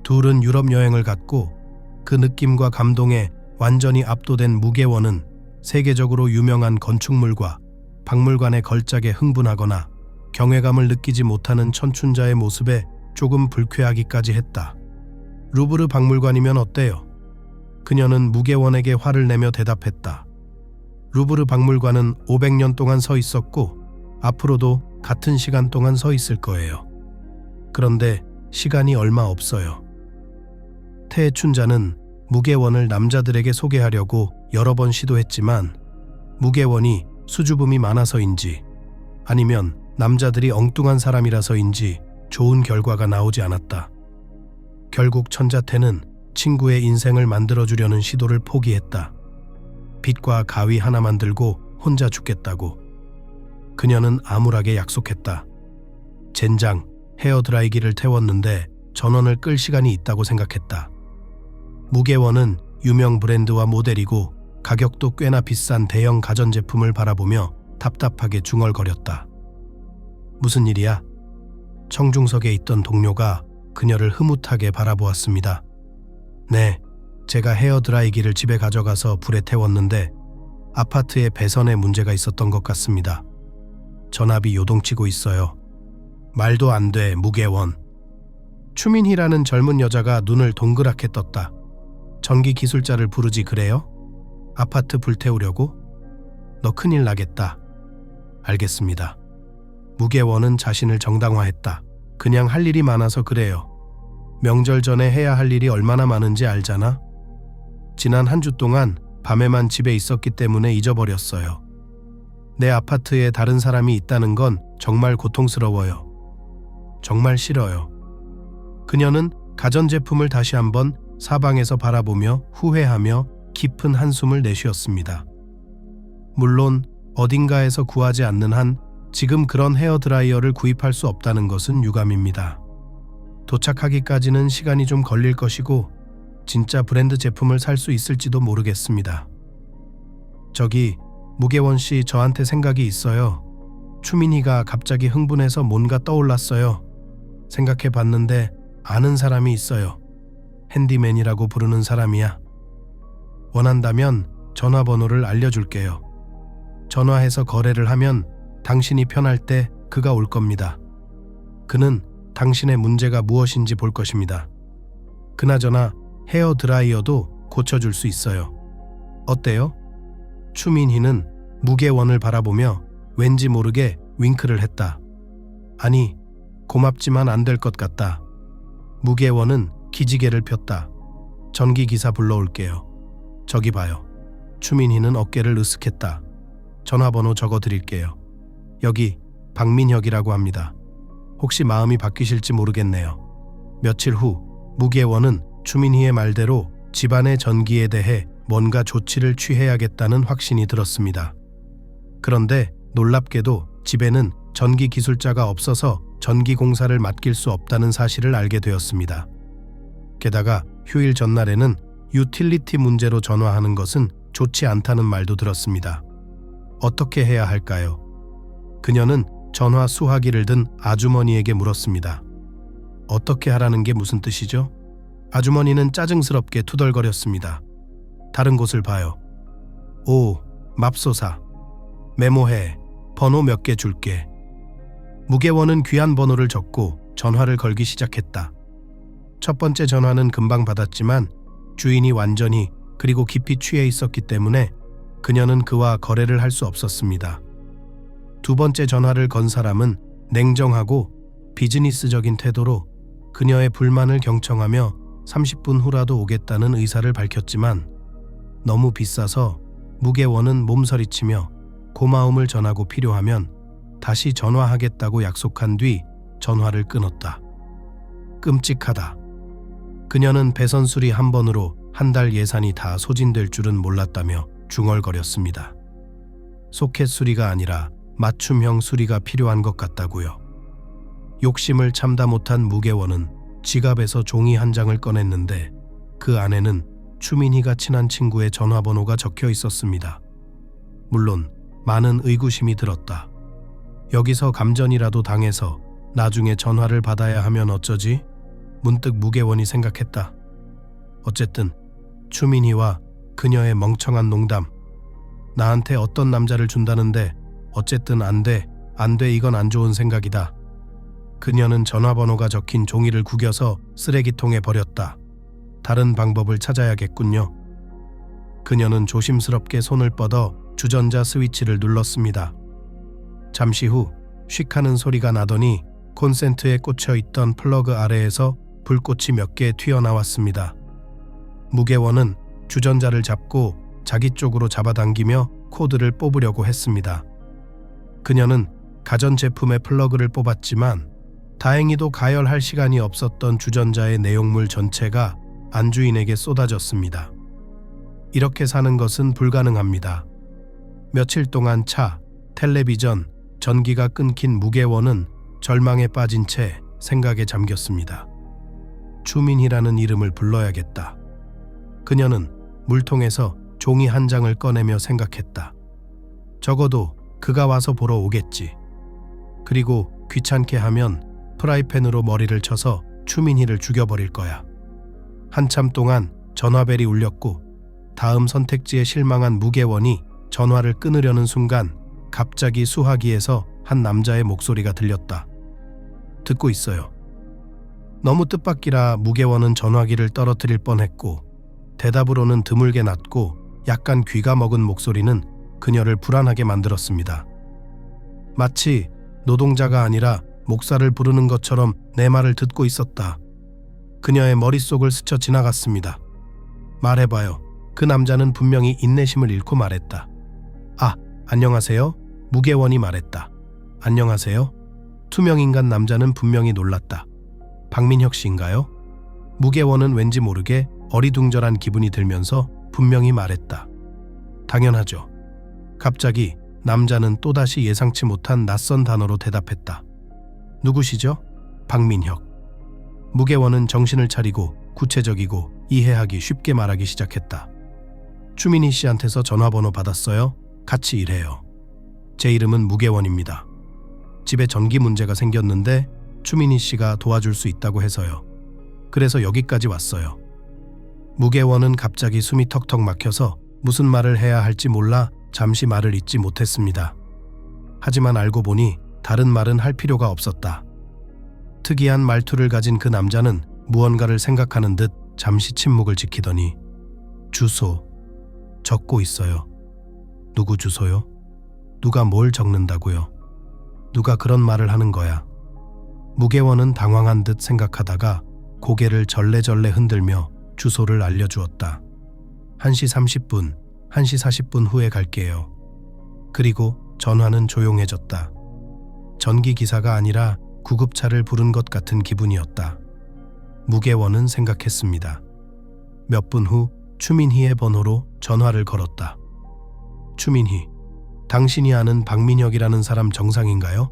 Speaker 1: 둘은 유럽 여행을 갔고 그 느낌과 감동에 완전히 압도된 무계원은 세계적으로 유명한 건축물과 박물관의 걸작에 흥분하거나 경외감을 느끼지 못하는 천춘자의 모습에 조금 불쾌하기까지 했다. 루브르 박물관이면 어때요? 그녀는 무계원에게 화를 내며 대답했다. 루브르 박물관은 500년 동안 서 있었고 앞으로도 같은 시간 동안 서 있을 거예요. 그런데 시간이 얼마 없어요. 태춘자는 무계원을 남자들에게 소개하려고 여러 번 시도했지만 무계원이 수줍음이 많아서인지 아니면 남자들이 엉뚱한 사람이라서인지 좋은 결과가 나오지 않았다. 결국 천자태는 친구의 인생을 만들어주려는 시도를 포기했다. 빗과 가위 하나만 들고 혼자 죽겠다고. 그녀는 암울하게 약속했다. 젠장, 헤어드라이기를 태웠는데 전원을 끌 시간이 있다고 생각했다. 무계원은 유명 브랜드와 모델이고 가격도 꽤나 비싼 대형 가전제품을 바라보며 답답하게 중얼거렸다. 무슨 일이야? 청중석에 있던 동료가 그녀를 흐뭇하게 바라보았습니다. 네, 제가 헤어드라이기를 집에 가져가서 불에 태웠는데 아파트에 배선에 문제가 있었던 것 같습니다. 전압이 요동치고 있어요. 말도 안 돼, 무계원. 추민희라는 젊은 여자가 눈을 동그랗게 떴다. 전기 기술자를 부르지 그래요? 아파트 불태우려고? 너 큰일 나겠다. 알겠습니다. 무계원은 자신을 정당화했다. 그냥 할 일이 많아서 그래요. 명절 전에 해야 할 일이 얼마나 많은지 알잖아? 지난 한 주 동안 밤에만 집에 있었기 때문에 잊어버렸어요. 내 아파트에 다른 사람이 있다는 건 정말 고통스러워요. 정말 싫어요. 그녀는 가전제품을 다시 한번 사방에서 바라보며 후회하며 깊은 한숨을 내쉬었습니다. 물론 어딘가에서 구하지 않는 한 지금 그런 헤어드라이어를 구입할 수 없다는 것은 유감입니다. 도착하기까지는 시간이 좀 걸릴 것이고 진짜 브랜드 제품을 살 수 있을지도 모르겠습니다. 저기 무계원 씨, 저한테 생각이 있어요. 추민희가 갑자기 흥분해서 뭔가 떠올랐어요. 생각해 봤는데 아는 사람이 있어요. 핸디맨이라고 부르는 사람이야. 원한다면 전화번호를 알려줄게요. 전화해서 거래를 하면 당신이 편할 때 그가 올 겁니다. 그는 당신의 문제가 무엇인지 볼 것입니다. 그나저나 헤어 드라이어도 고쳐줄 수 있어요. 어때요? 추민희는 무계원을 바라보며 왠지 모르게 윙크를 했다. 아니, 고맙지만 안 될 것 같다. 무계원은 기지개를 폈다. 전기기사 불러올게요. 저기 봐요. 추민희는 어깨를 으쓱했다. 전화번호 적어드릴게요. 여기 박민혁이라고 합니다. 혹시 마음이 바뀌실지 모르겠네요. 며칠 후 무계원은 추민희의 말대로 집안의 전기에 대해 뭔가 조치를 취해야겠다는 확신이 들었습니다. 그런데 놀랍게도 집에는 전기 기술자가 없어서 전기 공사를 맡길 수 없다는 사실을 알게 되었습니다. 게다가 휴일 전날에는 유틸리티 문제로 전화하는 것은 좋지 않다는 말도 들었습니다. 어떻게 해야 할까요? 그녀는 전화 수화기를 든 아주머니에게 물었습니다. 어떻게 하라는 게 무슨 뜻이죠? 아주머니는 짜증스럽게 투덜거렸습니다. 다른 곳을 봐요. 오, 맙소사. 메모해. 번호 몇 개 줄게. 무계원은 귀한 번호를 적고 전화를 걸기 시작했다. 첫 번째 전화는 금방 받았지만 주인이 완전히 그리고 깊이 취해 있었기 때문에 그녀는 그와 거래를 할 수 없었습니다. 두 번째 전화를 건 사람은 냉정하고 비즈니스적인 태도로 그녀의 불만을 경청하며 30분 후라도 오겠다는 의사를 밝혔지만 너무 비싸서 무계원은 몸서리치며 고마움을 전하고 필요하면 다시 전화하겠다고 약속한 뒤 전화를 끊었다. 끔찍하다. 그녀는 배선수리 한 번으로 한 달 예산이 다 소진될 줄은 몰랐다며 중얼거렸습니다. 소켓 수리가 아니라 맞춤형 수리가 필요한 것 같다고요. 욕심을 참다 못한 무계원은 지갑에서 종이 한 장을 꺼냈는데 그 안에는 추민희가 친한 친구의 전화번호가 적혀 있었습니다. 물론 많은 의구심이 들었다. 여기서 감전이라도 당해서 나중에 전화를 받아야 하면 어쩌지? 문득 무계원이 생각했다. 어쨌든 추민희와 그녀의 멍청한 농담. 나한테 어떤 남자를 준다는데 어쨌든 안 돼 이건 안 좋은 생각이다. 그녀는 전화번호가 적힌 종이를 구겨서 쓰레기통에 버렸다. 다른 방법을 찾아야겠군요. 그녀는 조심스럽게 손을 뻗어 주전자 스위치를 눌렀습니다. 잠시 후 쉭하는 소리가 나더니 콘센트에 꽂혀 있던 플러그 아래에서 불꽃이 몇 개 튀어나왔습니다. 무계원은 주전자를 잡고 자기 쪽으로 잡아당기며 코드를 뽑으려고 했습니다. 그녀는 가전제품의 플러그를 뽑았지만 다행히도 가열할 시간이 없었던 주전자의 내용물 전체가 안주인에게 쏟아졌습니다. 이렇게 사는 것은 불가능합니다. 며칠 동안 차, 텔레비전, 전기가 끊긴 무계원은 절망에 빠진 채 생각에 잠겼습니다. 추민희라는 이름을 불러야겠다. 그녀는 물통에서 종이 한 장을 꺼내며 생각했다. 적어도 그가 와서 보러 오겠지. 그리고 귀찮게 하면 프라이팬으로 머리를 쳐서 추민희를 죽여버릴 거야. 한참 동안 전화벨이 울렸고 다음 선택지에 실망한 무계원이 전화를 끊으려는 순간 갑자기 수화기에서 한 남자의 목소리가 들렸다. 듣고 있어요. 너무 뜻밖이라 무계원은 전화기를 떨어뜨릴 뻔했고 대답으로는 드물게 낮고 약간 귀가 먹은 목소리는 그녀를 불안하게 만들었습니다. 마치 노동자가 아니라 목사를 부르는 것처럼 내 말을 듣고 있었다. 그녀의 머릿속을 스쳐 지나갔습니다. 말해봐요. 그 남자는 분명히 인내심을 잃고 말했다. 아, 안녕하세요. 무계원이 말했다. 안녕하세요. 투명인간 남자는 분명히 놀랐다. 박민혁 씨인가요? 무계원은 왠지 모르게 어리둥절한 기분이 들면서 분명히 말했다. 당연하죠. 갑자기 남자는 또다시 예상치 못한 낯선 단어로 대답했다. 누구시죠? 박민혁. 무계원은 정신을 차리고 구체적이고 이해하기 쉽게 말하기 시작했다. 추민희 씨한테서 전화번호 받았어요. 같이 일해요. 제 이름은 무계원입니다. 집에 전기 문제가 생겼는데 추민희 씨가 도와줄 수 있다고 해서요. 그래서 여기까지 왔어요. 무계원은 갑자기 숨이 턱턱 막혀서 무슨 말을 해야 할지 몰라 잠시 말을 잇지 못했습니다. 하지만 알고 보니 다른 말은 할 필요가 없었다. 특이한 말투를 가진 그 남자는 무언가를 생각하는 듯 잠시 침묵을 지키더니 주소 적고 있어요. 누구 주소요? 누가 뭘 적는다고요? 누가 그런 말을 하는 거야? 무계원은 당황한 듯 생각하다가 고개를 절레절레 흔들며 주소를 알려주었다. 1시 30분, 1시 40분 후에 갈게요. 그리고 전화는 조용해졌다. 전기기사가 아니라 구급차를 부른 것 같은 기분이었다. 무계원은 생각했습니다. 몇 분 후 추민희의 번호로 전화를 걸었다. 추민희, 당신이 아는 박민혁이라는 사람 정상인가요?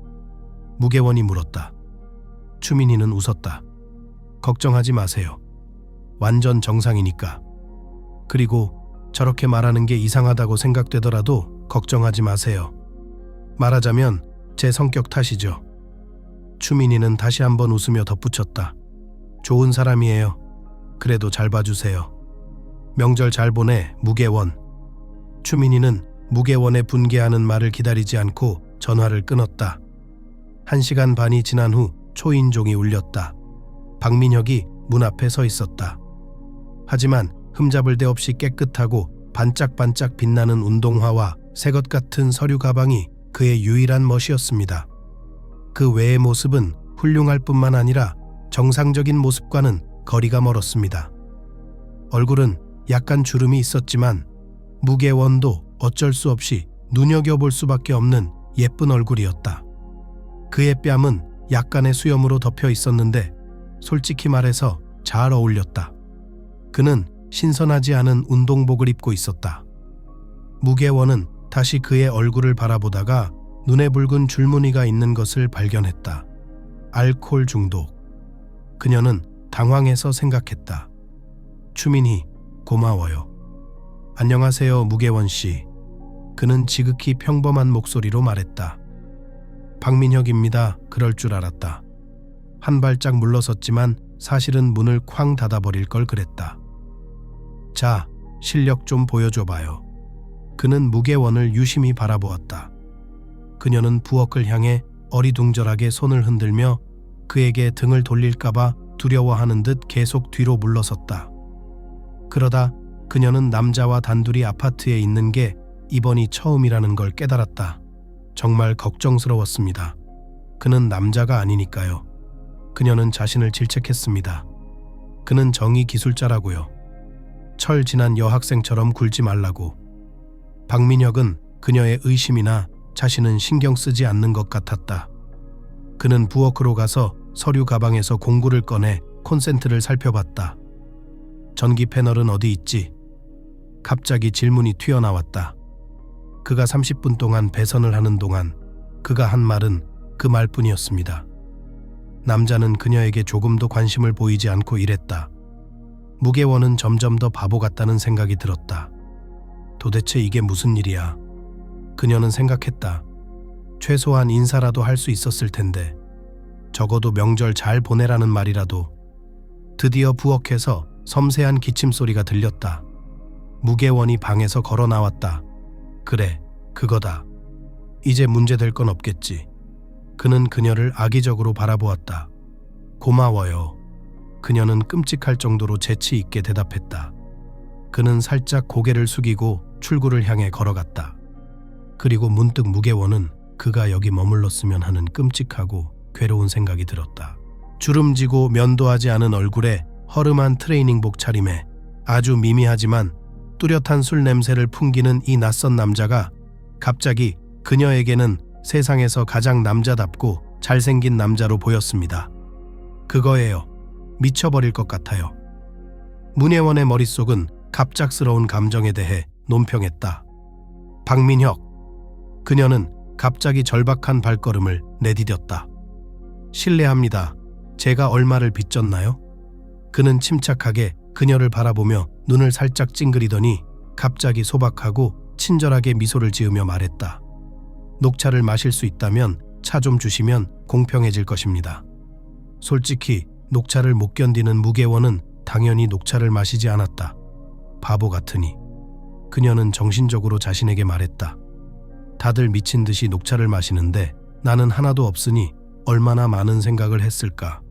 Speaker 1: 무계원이 물었다. 추민희는 웃었다. 걱정하지 마세요. 완전 정상이니까. 그리고 저렇게 말하는 게 이상하다고 생각되더라도 걱정하지 마세요. 말하자면 제 성격 탓이죠. 추민희는 다시 한번 웃으며 덧붙였다. 좋은 사람이에요. 그래도 잘 봐주세요. 명절 잘 보내, 무계원. 추민희는 무계원의 분개하는 말을 기다리지 않고 전화를 끊었다. 1시간 반이 지난 후 초인종이 울렸다. 박민혁이 문 앞에 서 있었다. 하지만 흠잡을 데 없이 깨끗하고 반짝반짝 빛나는 운동화와 새것 같은 서류 가방이 그의 유일한 멋이었습니다. 그 외의 모습은 훌륭할 뿐만 아니라 정상적인 모습과는 거리가 멀었습니다. 얼굴은 약간 주름이 있었지만 무계원도 어쩔 수 없이 눈여겨볼 수밖에 없는 예쁜 얼굴이었다. 그의 뺨은 약간의 수염으로 덮여 있었는데 솔직히 말해서 잘 어울렸다. 그는 신선하지 않은 운동복을 입고 있었다. 무계원은 다시 그의 얼굴을 바라보다가 눈에 붉은 줄무늬가 있는 것을 발견했다. 알코올 중독. 그녀는 당황해서 생각했다. 추민희, 고마워요. 안녕하세요, 무계원 씨. 그는 지극히 평범한 목소리로 말했다. 박민혁입니다. 그럴 줄 알았다. 한 발짝 물러섰지만 사실은 문을 쾅 닫아버릴 걸 그랬다. 자, 실력 좀 보여줘봐요. 그는 무계원을 유심히 바라보았다. 그녀는 부엌을 향해 어리둥절하게 손을 흔들며 그에게 등을 돌릴까봐 두려워하는 듯 계속 뒤로 물러섰다. 그러다 그녀는 남자와 단둘이 아파트에 있는 게 이번이 처음이라는 걸 깨달았다. 정말 걱정스러웠습니다. 그는 남자가 아니니까요. 그녀는 자신을 질책했습니다. 그는 정의 기술자라고요. 철 지난 여학생처럼 굴지 말라고. 박민혁은 그녀의 의심이나 자신은 신경 쓰지 않는 것 같았다. 그는 부엌으로 가서 서류 가방에서 공구를 꺼내 콘센트를 살펴봤다. 전기 패널은 어디 있지? 갑자기 질문이 튀어나왔다. 그가 30분 동안 배선을 하는 동안 그가 한 말은 그 말뿐이었습니다. 남자는 그녀에게 조금도 관심을 보이지 않고 일했다. 무계원은 점점 더 바보 같다는 생각이 들었다. 도대체 이게 무슨 일이야? 그녀는 생각했다. 최소한 인사라도 할 수 있었을 텐데. 적어도 명절 잘 보내라는 말이라도. 드디어 부엌에서 섬세한 기침 소리가 들렸다. 무계원이 방에서 걸어 나왔다. 그래, 그거다. 이제 문제될 건 없겠지. 그는 그녀를 악의적으로 바라보았다. 고마워요. 그녀는 끔찍할 정도로 재치 있게 대답했다. 그는 살짝 고개를 숙이고 출구를 향해 걸어갔다. 그리고 문득 무계원은 그가 여기 머물렀으면 하는 끔찍하고 괴로운 생각이 들었다. 주름지고 면도하지 않은 얼굴에 허름한 트레이닝복 차림에 아주 미미하지만 뚜렷한 술 냄새를 풍기는 이 낯선 남자가 갑자기 그녀에게는 세상에서 가장 남자답고 잘생긴 남자로 보였습니다. 그거예요. 미쳐버릴 것 같아요. 문예원의 머릿속은 갑작스러운 감정에 대해 논평했다. 박민혁. 그녀는 갑자기 절박한 발걸음을 내디뎠다. 실례합니다. 제가 얼마를 빚졌나요? 그는 침착하게 그녀를 바라보며 눈을 살짝 찡그리더니 갑자기 소박하고 친절하게 미소를 지으며 말했다. 녹차를 마실 수 있다면 차 좀 주시면 공평해질 것입니다. 솔직히 녹차를 못 견디는 무계원은 당연히 녹차를 마시지 않았다. 바보 같으니. 그녀는 정신적으로 자신에게 말했다. 다들 미친 듯이 녹차를 마시는데 나는 하나도 없으니 얼마나 많은 생각을 했을까.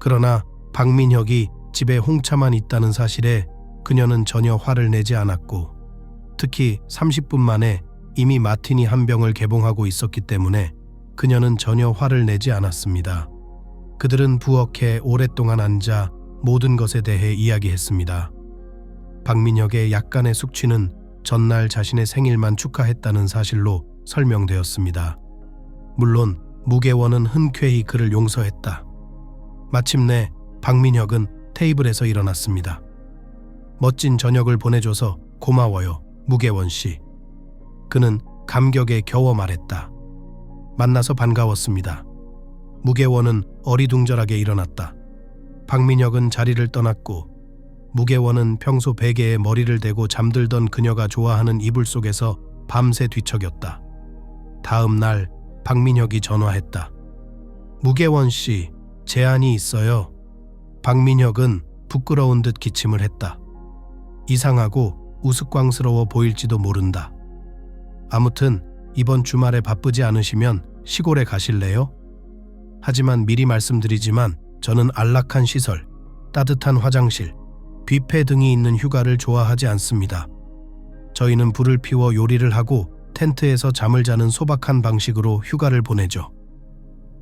Speaker 1: 그러나 박민혁이 집에 홍차만 있다는 사실에 그녀는 전혀 화를 내지 않았고, 특히 30분 만에 이미 마티니 한 병을 개봉하고 있었기 때문에 그녀는 전혀 화를 내지 않았습니다. 그들은 부엌에 오랫동안 앉아 모든 것에 대해 이야기했습니다. 박민혁의 약간의 숙취는 전날 자신의 생일만 축하했다는 사실로 설명되었습니다. 물론 무계원은 흔쾌히 그를 용서했다. 마침내 박민혁은 테이블에서 일어났습니다. 멋진 저녁을 보내줘서 고마워요, 무계원 씨. 그는 감격에 겨워 말했다. 만나서 반가웠습니다. 무계원은 어리둥절하게 일어났다. 박민혁은 자리를 떠났고 무계원은 평소 베개에 머리를 대고 잠들던 그녀가 좋아하는 이불 속에서 밤새 뒤척였다. 다음 날 박민혁이 전화했다. 무계원 씨, 제안이 있어요. 박민혁은 부끄러운 듯 기침을 했다. 이상하고 우스꽝스러워 보일지도 모른다. 아무튼 이번 주말에 바쁘지 않으시면 시골에 가실래요? 하지만 미리 말씀드리지만 저는 안락한 시설, 따뜻한 화장실, 뷔페 등이 있는 휴가를 좋아하지 않습니다. 저희는 불을 피워 요리를 하고 텐트에서 잠을 자는 소박한 방식으로 휴가를 보내죠.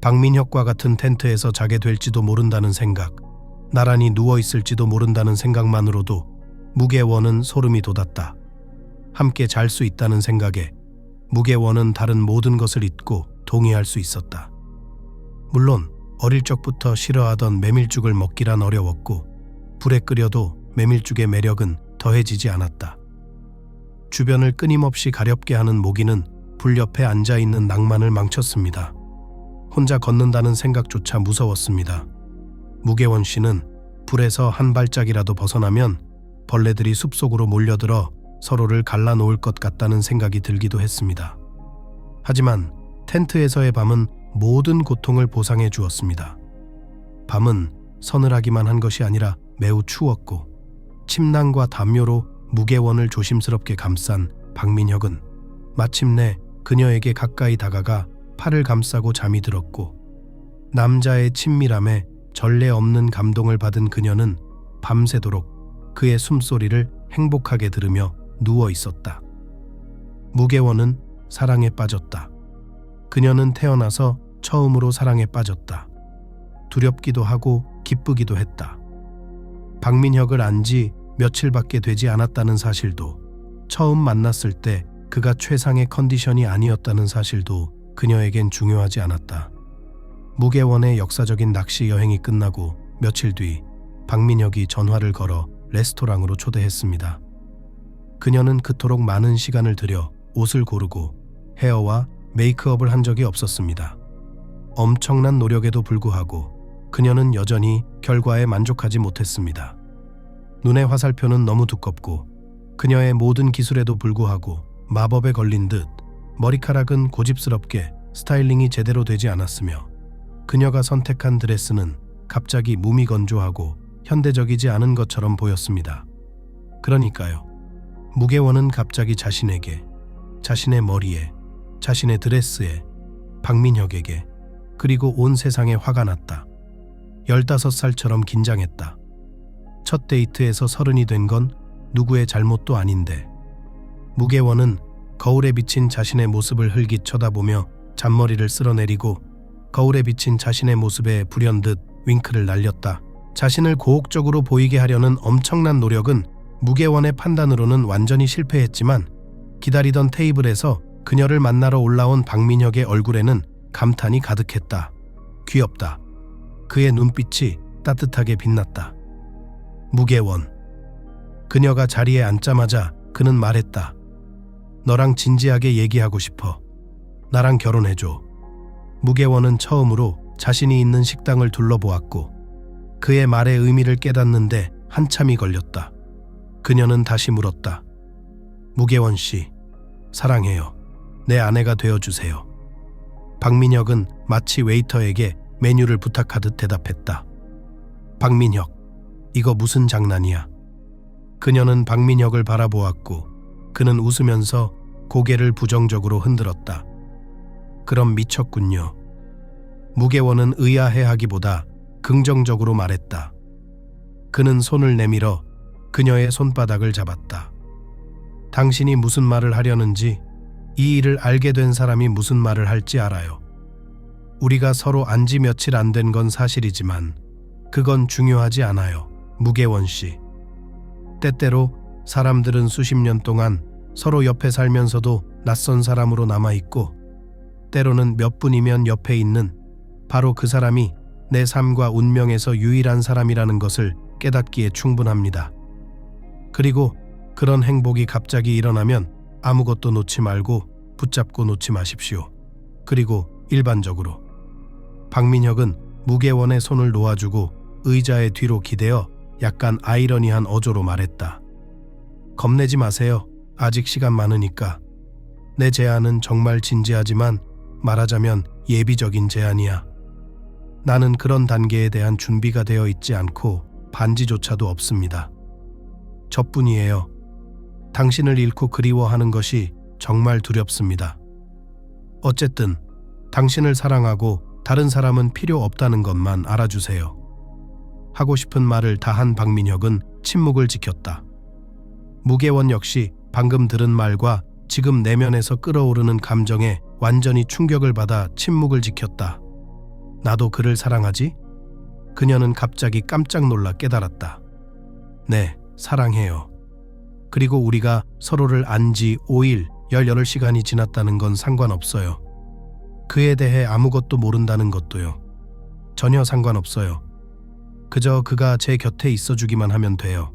Speaker 1: 박민혁과 같은 텐트에서 자게 될지도 모른다는 생각, 나란히 누워있을지도 모른다는 생각만으로도 무계원은 소름이 돋았다. 함께 잘 수 있다는 생각에 무계원은 다른 모든 것을 잊고 동의할 수 있었다. 물론 어릴 적부터 싫어하던 메밀죽을 먹기란 어려웠고 불에 끓여도 메밀죽의 매력은 더해지지 않았다. 주변을 끊임없이 가렵게 하는 모기는 불 옆에 앉아있는 낭만을 망쳤습니다. 혼자 걷는다는 생각조차 무서웠습니다. 무계원 씨는 불에서 한 발짝이라도 벗어나면 벌레들이 숲속으로 몰려들어 서로를 갈라놓을 것 같다는 생각이 들기도 했습니다. 하지만 텐트에서의 밤은 모든 고통을 보상해 주었습니다. 밤은 서늘하기만 한 것이 아니라 매우 추웠고 침낭과 담요로 무계원을 조심스럽게 감싼 박민혁은 마침내 그녀에게 가까이 다가가 팔을 감싸고 잠이 들었고 남자의 친밀함에 전례 없는 감동을 받은 그녀는 밤새도록 그의 숨소리를 행복하게 들으며 누워 있었다. 무계원은 사랑에 빠졌다. 그녀는 태어나서 처음으로 사랑에 빠졌다. 두렵기도 하고 기쁘기도 했다. 박민혁을 안 지 며칠밖에 되지 않았다는 사실도, 처음 만났을 때 그가 최상의 컨디션이 아니었다는 사실도 그녀에겐 중요하지 않았다. 무계원의 역사적인 낚시 여행이 끝나고 며칠 뒤 박민혁이 전화를 걸어 레스토랑으로 초대했습니다. 그녀는 그토록 많은 시간을 들여 옷을 고르고 헤어와 메이크업을 한 적이 없었습니다. 엄청난 노력에도 불구하고 그녀는 여전히 결과에 만족하지 못했습니다. 눈의 화살표는 너무 두껍고 그녀의 모든 기술에도 불구하고 마법에 걸린 듯 머리카락은 고집스럽게 스타일링이 제대로 되지 않았으며 그녀가 선택한 드레스는 갑자기 무미건조하고 현대적이지 않은 것처럼 보였습니다. 그러니까요. 무계원은 갑자기 자신에게, 자신의 머리에, 자신의 드레스에, 박민혁에게, 그리고 온 세상에 화가 났다. 15살처럼 긴장했다. 첫 데이트에서 30이 된 건 누구의 잘못도 아닌데. 무계원은 거울에 비친 자신의 모습을 흘깃 쳐다보며 잔머리를 쓸어내리고 거울에 비친 자신의 모습에 불현듯 윙크를 날렸다. 자신을 고혹적으로 보이게 하려는 엄청난 노력은 무계원의 판단으로는 완전히 실패했지만 기다리던 테이블에서 그녀를 만나러 올라온 박민혁의 얼굴에는 감탄이 가득했다. 귀엽다. 그의 눈빛이 따뜻하게 빛났다. 무계원. 그녀가 자리에 앉자마자 그는 말했다. 너랑 진지하게 얘기하고 싶어. 나랑 결혼해줘. 무계원은 처음으로 자신이 있는 식당을 둘러보았고 그의 말의 의미를 깨닫는데 한참이 걸렸다. 그녀는 다시 물었다. 무계원 씨, 사랑해요. 내 아내가 되어주세요. 박민혁은 마치 웨이터에게 메뉴를 부탁하듯 대답했다. 박민혁, 이거 무슨 장난이야? 그녀는 박민혁을 바라보았고 그는 웃으면서 고개를 부정적으로 흔들었다. 그럼 미쳤군요. 무계원은 의아해하기보다 긍정적으로 말했다. 그는 손을 내밀어 그녀의 손바닥을 잡았다. 당신이 무슨 말을 하려는지, 이 일을 알게 된 사람이 무슨 말을 할지 알아요. 우리가 서로 안지 며칠 안 된 건 사실이지만 그건 중요하지 않아요. 무계원 씨. 때때로 사람들은 수십 년 동안 서로 옆에 살면서도 낯선 사람으로 남아있고 때로는 몇 분이면 옆에 있는 바로 그 사람이 내 삶과 운명에서 유일한 사람이라는 것을 깨닫기에 충분합니다. 그리고 그런 행복이 갑자기 일어나면 아무것도 놓지 말고 붙잡고 놓지 마십시오. 그리고 일반적으로. 박민혁은 무계원의 손을 놓아주고 의자의 뒤로 기대어 약간 아이러니한 어조로 말했다. 겁내지 마세요. 아직 시간 많으니까. 내 제안은 정말 진지하지만 말하자면 예비적인 제안이야. 나는 그런 단계에 대한 준비가 되어 있지 않고 반지조차도 없습니다. 저뿐이에요. 당신을 잃고 그리워하는 것이 정말 두렵습니다. 어쨌든 당신을 사랑하고 다른 사람은 필요 없다는 것만 알아주세요. 하고 싶은 말을 다 한 박민혁은 침묵을 지켰다. 무계원 역시 방금 들은 말과 지금 내면에서 끓어오르는 감정에 완전히 충격을 받아 침묵을 지켰다. 나도 그를 사랑하지? 그녀는 갑자기 깜짝 놀라 깨달았다. 네, 사랑해요. 그리고 우리가 서로를 안 지 5일, 18시간이 지났다는 건 상관없어요. 그에 대해 아무것도 모른다는 것도요. 전혀 상관없어요. 그저 그가 제 곁에 있어주기만 하면 돼요.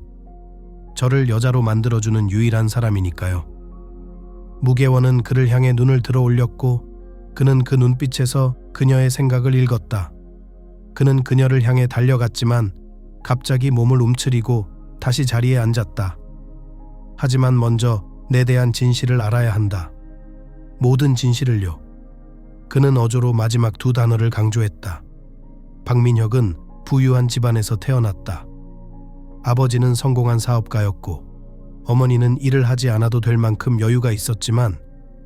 Speaker 1: 저를 여자로 만들어주는 유일한 사람이니까요. 무계원은 그를 향해 눈을 들어 올렸고 그는 그 눈빛에서 그녀의 생각을 읽었다. 그는 그녀를 향해 달려갔지만 갑자기 몸을 움츠리고 다시 자리에 앉았다. 하지만 먼저 내 대한 진실을 알아야 한다. 모든 진실을요. 그는 어조로 마지막 두 단어를 강조했다. 박민혁은 부유한 집안에서 태어났다. 아버지는 성공한 사업가였고 어머니는 일을 하지 않아도 될 만큼 여유가 있었지만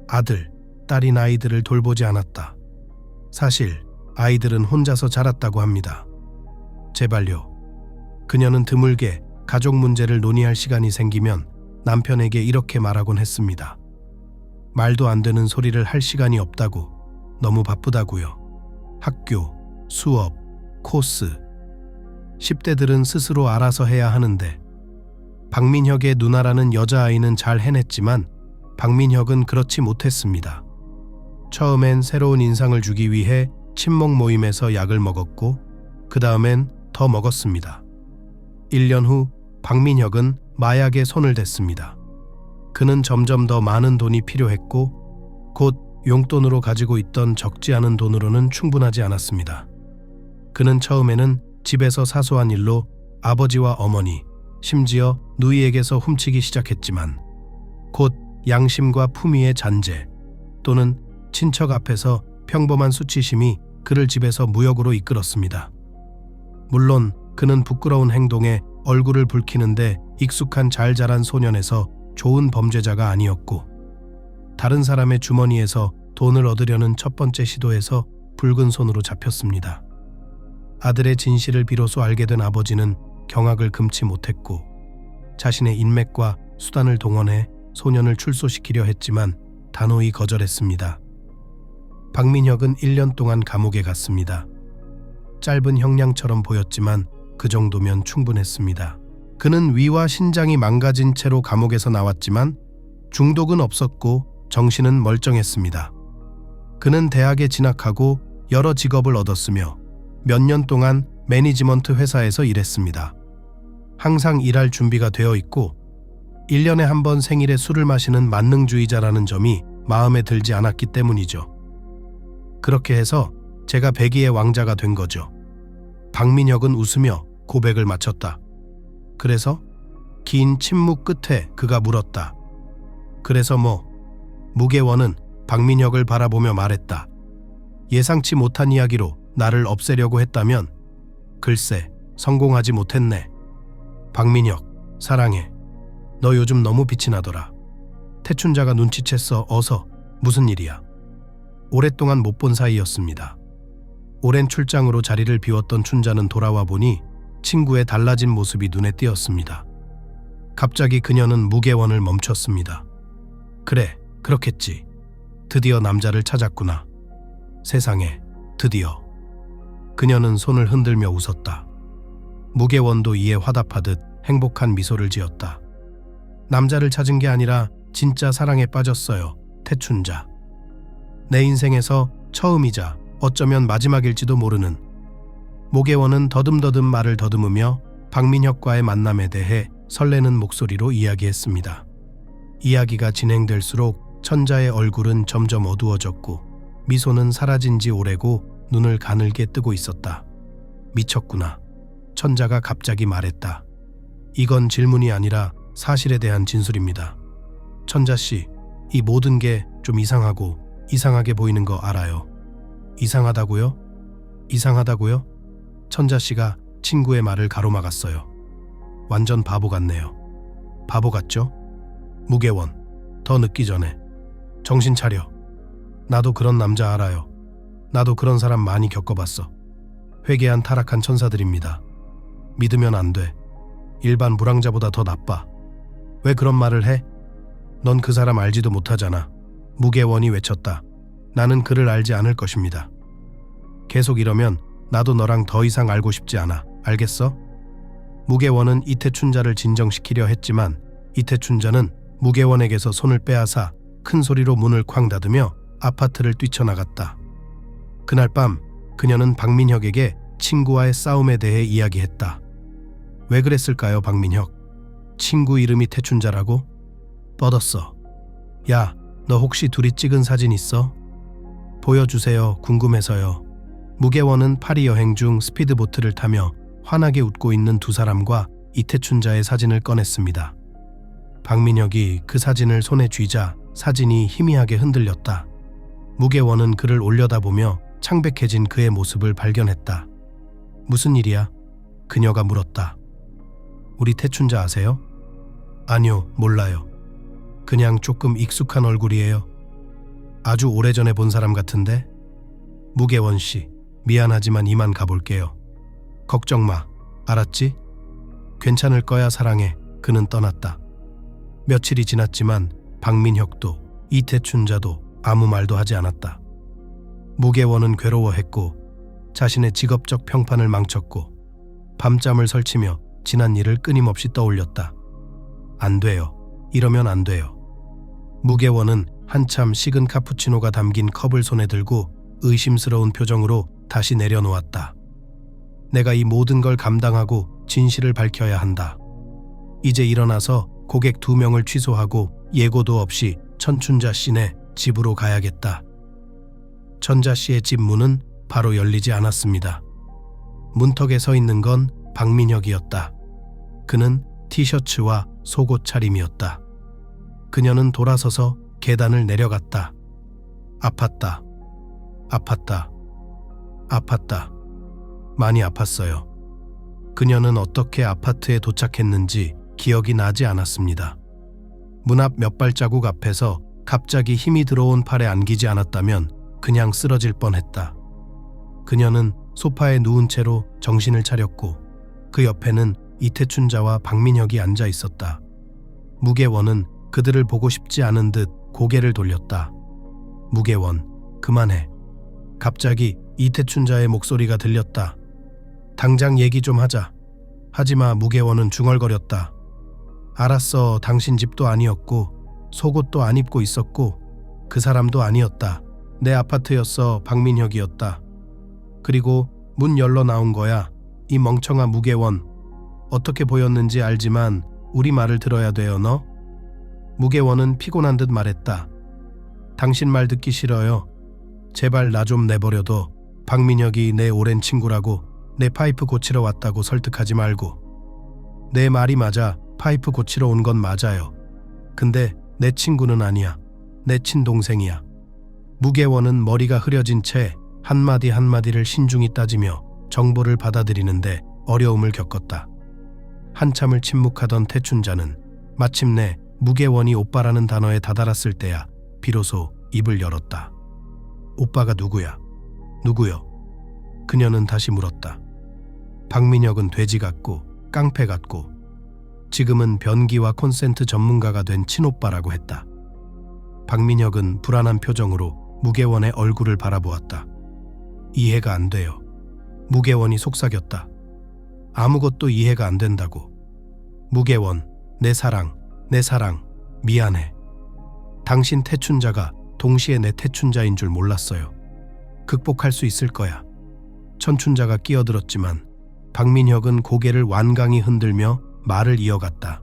Speaker 1: 아들, 딸인 아이들을 돌보지 않았다. 사실 아이들은 혼자서 자랐다고 합니다. 제발요. 그녀는 드물게 가족 문제를 논의할 시간이 생기면 남편에게 이렇게 말하곤 했습니다. 말도 안 되는 소리를 할 시간이 없다고. 너무 바쁘다고요. 학교, 수업, 코스. 10대들은 스스로 알아서 해야 하는데 박민혁의 누나라는 여자아이는 잘 해냈지만 박민혁은 그렇지 못했습니다. 처음엔 새로운 인상을 주기 위해 친목 모임에서 약을 먹었고 그 다음엔 더 먹었습니다. 1년 후 박민혁은 마약에 손을 댔습니다. 그는 점점 더 많은 돈이 필요했고 곧 용돈으로 가지고 있던 적지 않은 돈으로는 충분하지 않았습니다. 그는 처음에는 집에서 사소한 일로 아버지와 어머니, 심지어 누이에게서 훔치기 시작했지만 곧 양심과 품위의 잔재 또는 친척 앞에서 평범한 수치심이 그를 집에서 무역으로 이끌었습니다. 물론 그는 부끄러운 행동에 얼굴을 붉히는데 익숙한 잘 자란 소년에서 좋은 범죄자가 아니었고 다른 사람의 주머니에서 돈을 얻으려는 첫 번째 시도에서 붉은 손으로 잡혔습니다. 아들의 진실을 비로소 알게 된 아버지는 경악을 금치 못했고 자신의 인맥과 수단을 동원해 소년을 출소시키려 했지만 단호히 거절했습니다. 박민혁은 1년 동안 감옥에 갔습니다. 짧은 형량처럼 보였지만 그 정도면 충분했습니다. 그는 위와 신장이 망가진 채로 감옥에서 나왔지만 중독은 없었고 정신은 멀쩡했습니다. 그는 대학에 진학하고 여러 직업을 얻었으며 몇 년 동안 매니지먼트 회사에서 일했습니다. 항상 일할 준비가 되어 있고 1년에 한 번 생일에 술을 마시는 만능주의자라는 점이 마음에 들지 않았기 때문이죠. 그렇게 해서 제가 백이의 왕자가 된 거죠. 박민혁은 웃으며 고백을 마쳤다. 그래서 긴 침묵 끝에 그가 물었다. 그래서 뭐? 무계원은 박민혁을 바라보며 말했다. 예상치 못한 이야기로 나를 없애려고 했다면? 글쎄, 성공하지 못했네. 박민혁, 사랑해. 너 요즘 너무 빛이 나더라. 태춘자가 눈치챘어. 어서. 무슨 일이야? 오랫동안 못 본 사이였습니다. 오랜 출장으로 자리를 비웠던 춘자는 돌아와 보니 친구의 달라진 모습이 눈에 띄었습니다. 갑자기 그녀는 무계원을 멈췄습니다. 그래, 그렇겠지. 드디어 남자를 찾았구나. 세상에, 드디어. 그녀는 손을 흔들며 웃었다. 무계원도 이에 화답하듯 행복한 미소를 지었다. 남자를 찾은 게 아니라 진짜 사랑에 빠졌어요. 태춘자. 내 인생에서 처음이자 어쩌면 마지막일지도 모르는. 무계원은 더듬더듬 말을 더듬으며 박민혁과의 만남에 대해 설레는 목소리로 이야기했습니다. 이야기가 진행될수록 천자의 얼굴은 점점 어두워졌고 미소는 사라진 지 오래고 눈을 가늘게 뜨고 있었다. 미쳤구나. 천자가 갑자기 말했다. 이건 질문이 아니라 사실에 대한 진술입니다. 천자씨, 이 모든 게 좀 이상하고 이상하게 보이는 거 알아요. 이상하다고요? 이상하다고요? 천자씨가 친구의 말을 가로막았어요. 완전 바보 같네요. 바보 같죠? 무계원, 더 늦기 전에. 정신 차려. 나도 그런 남자 알아요. 나도 그런 사람 많이 겪어봤어. 회개한 타락한 천사들입니다. 믿으면 안 돼. 일반 불황자보다 더 나빠. 왜 그런 말을 해? 넌 그 사람 알지도 못하잖아. 무계원이 외쳤다. 나는 그를 알지 않을 것입니다. 계속 이러면 나도 너랑 더 이상 알고 싶지 않아. 알겠어? 무계원은 이태춘자를 진정시키려 했지만 이태춘자는 무계원에게서 손을 빼앗아 큰 소리로 문을 쾅 닫으며 아파트를 뛰쳐나갔다. 그날 밤 그녀는 박민혁에게 친구와의 싸움에 대해 이야기했다. 왜 그랬을까요, 박민혁? 친구 이름이 태춘자라고? 뻗었어. 야, 너 혹시 둘이 찍은 사진 있어? 보여주세요. 궁금해서요. 무계원은 파리 여행 중 스피드보트를 타며 환하게 웃고 있는 두 사람과 이태춘자의 사진을 꺼냈습니다. 박민혁이 그 사진을 손에 쥐자 사진이 희미하게 흔들렸다. 무계원은 그를 올려다보며 창백해진 그의 모습을 발견했다. 무슨 일이야? 그녀가 물었다. 우리 태춘자 아세요? 아니요, 몰라요. 그냥 조금 익숙한 얼굴이에요. 아주 오래전에 본 사람 같은데? 무계원 씨, 미안하지만 이만 가볼게요. 걱정 마, 알았지? 괜찮을 거야, 사랑해. 그는 떠났다. 며칠이 지났지만 박민혁도 이태춘자도 아무 말도 하지 않았다. 무계원은 괴로워했고 자신의 직업적 평판을 망쳤고 밤잠을 설치며 지난 일을 끊임없이 떠올렸다. 안 돼요. 이러면 안 돼요. 무계원은 한참 식은 카푸치노가 담긴 컵을 손에 들고 의심스러운 표정으로 다시 내려놓았다. 내가 이 모든 걸 감당하고 진실을 밝혀야 한다. 이제 일어나서 고객 2명을 취소하고 예고도 없이 천춘자 씨네 집으로 가야겠다. 천자 씨의 집 문은 바로 열리지 않았습니다. 문턱에 서 있는 건 박민혁이었다. 그는 티셔츠와 속옷 차림이었다. 그녀는 돌아서서 계단을 내려갔다. 아팠다. 아팠다. 아팠다. 많이 아팠어요. 그녀는 어떻게 아파트에 도착했는지 기억이 나지 않았습니다. 문 앞 몇 발자국 앞에서 갑자기 힘이 들어온 팔에 안기지 않았다면 그냥 쓰러질 뻔했다. 그녀는 소파에 누운 채로 정신을 차렸고 그 옆에는 이태춘자와 박민혁이 앉아 있었다. 무계원은 그들을 보고 싶지 않은 듯 고개를 돌렸다. 무계원, 그만해. 갑자기 이태춘자의 목소리가 들렸다. 당장 얘기 좀 하자. 하지마. 무계원은 중얼거렸다. 알았어. 당신 집도 아니었고 속옷도 안 입고 있었고 그 사람도 아니었다. 내 아파트였어. 박민혁이었다. 그리고 문 열러 나온 거야. 이 멍청한 무계원. 어떻게 보였는지 알지만 우리 말을 들어야 돼요, 너? 무계원은 피곤한 듯 말했다. 당신 말 듣기 싫어요. 제발 나 좀 내버려둬. 박민혁이 내 오랜 친구라고, 내 파이프 고치러 왔다고 설득하지 말고. 내 말이 맞아. 파이프 고치러 온 건 맞아요. 근데 내 친구는 아니야. 내 친동생이야. 무계원은 머리가 흐려진 채 한마디 한마디를 신중히 따지며 정보를 받아들이는데 어려움을 겪었다. 한참을 침묵하던 태춘자는 마침내 무계원이 오빠라는 단어에 다다랐을 때야 비로소 입을 열었다. 오빠가 누구야? 누구요? 그녀는 다시 물었다. 박민혁은 돼지 같고 깡패 같고 지금은 변기와 콘센트 전문가가 된 친오빠라고 했다. 박민혁은 불안한 표정으로 무계원의 얼굴을 바라보았다. 이해가 안 돼요. 무계원이 속삭였다. 아무것도 이해가 안 된다고. 무계원, 내 사랑, 미안해. 당신 태춘자가 동시에 내 태춘자인 줄 몰랐어요. 극복할 수 있을 거야. 천춘자가 끼어들었지만 박민혁은 고개를 완강히 흔들며 말을 이어갔다.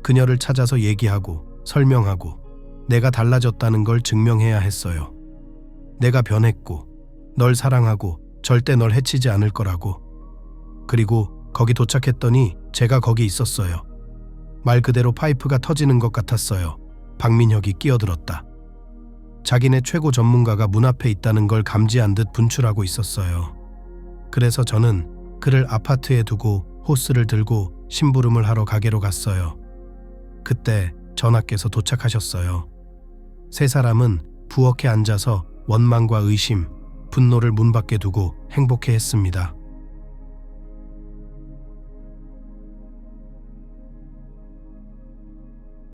Speaker 1: 그녀를 찾아서 얘기하고 설명하고 내가 달라졌다는 걸 증명해야 했어요. 내가 변했고 널 사랑하고 절대 널 해치지 않을 거라고. 그리고 거기 도착했더니 제가 거기 있었어요. 말 그대로 파이프가 터지는 것 같았어요. 박민혁이 끼어들었다. 자기네 최고 전문가가 문 앞에 있다는 걸 감지한 듯 분출하고 있었어요. 그래서 저는 그를 아파트에 두고 호스를 들고 심부름을 하러 가게로 갔어요. 그때 전하께서 도착하셨어요. 세 사람은 부엌에 앉아서 원망과 의심, 분노를 문 밖에 두고 행복해했습니다.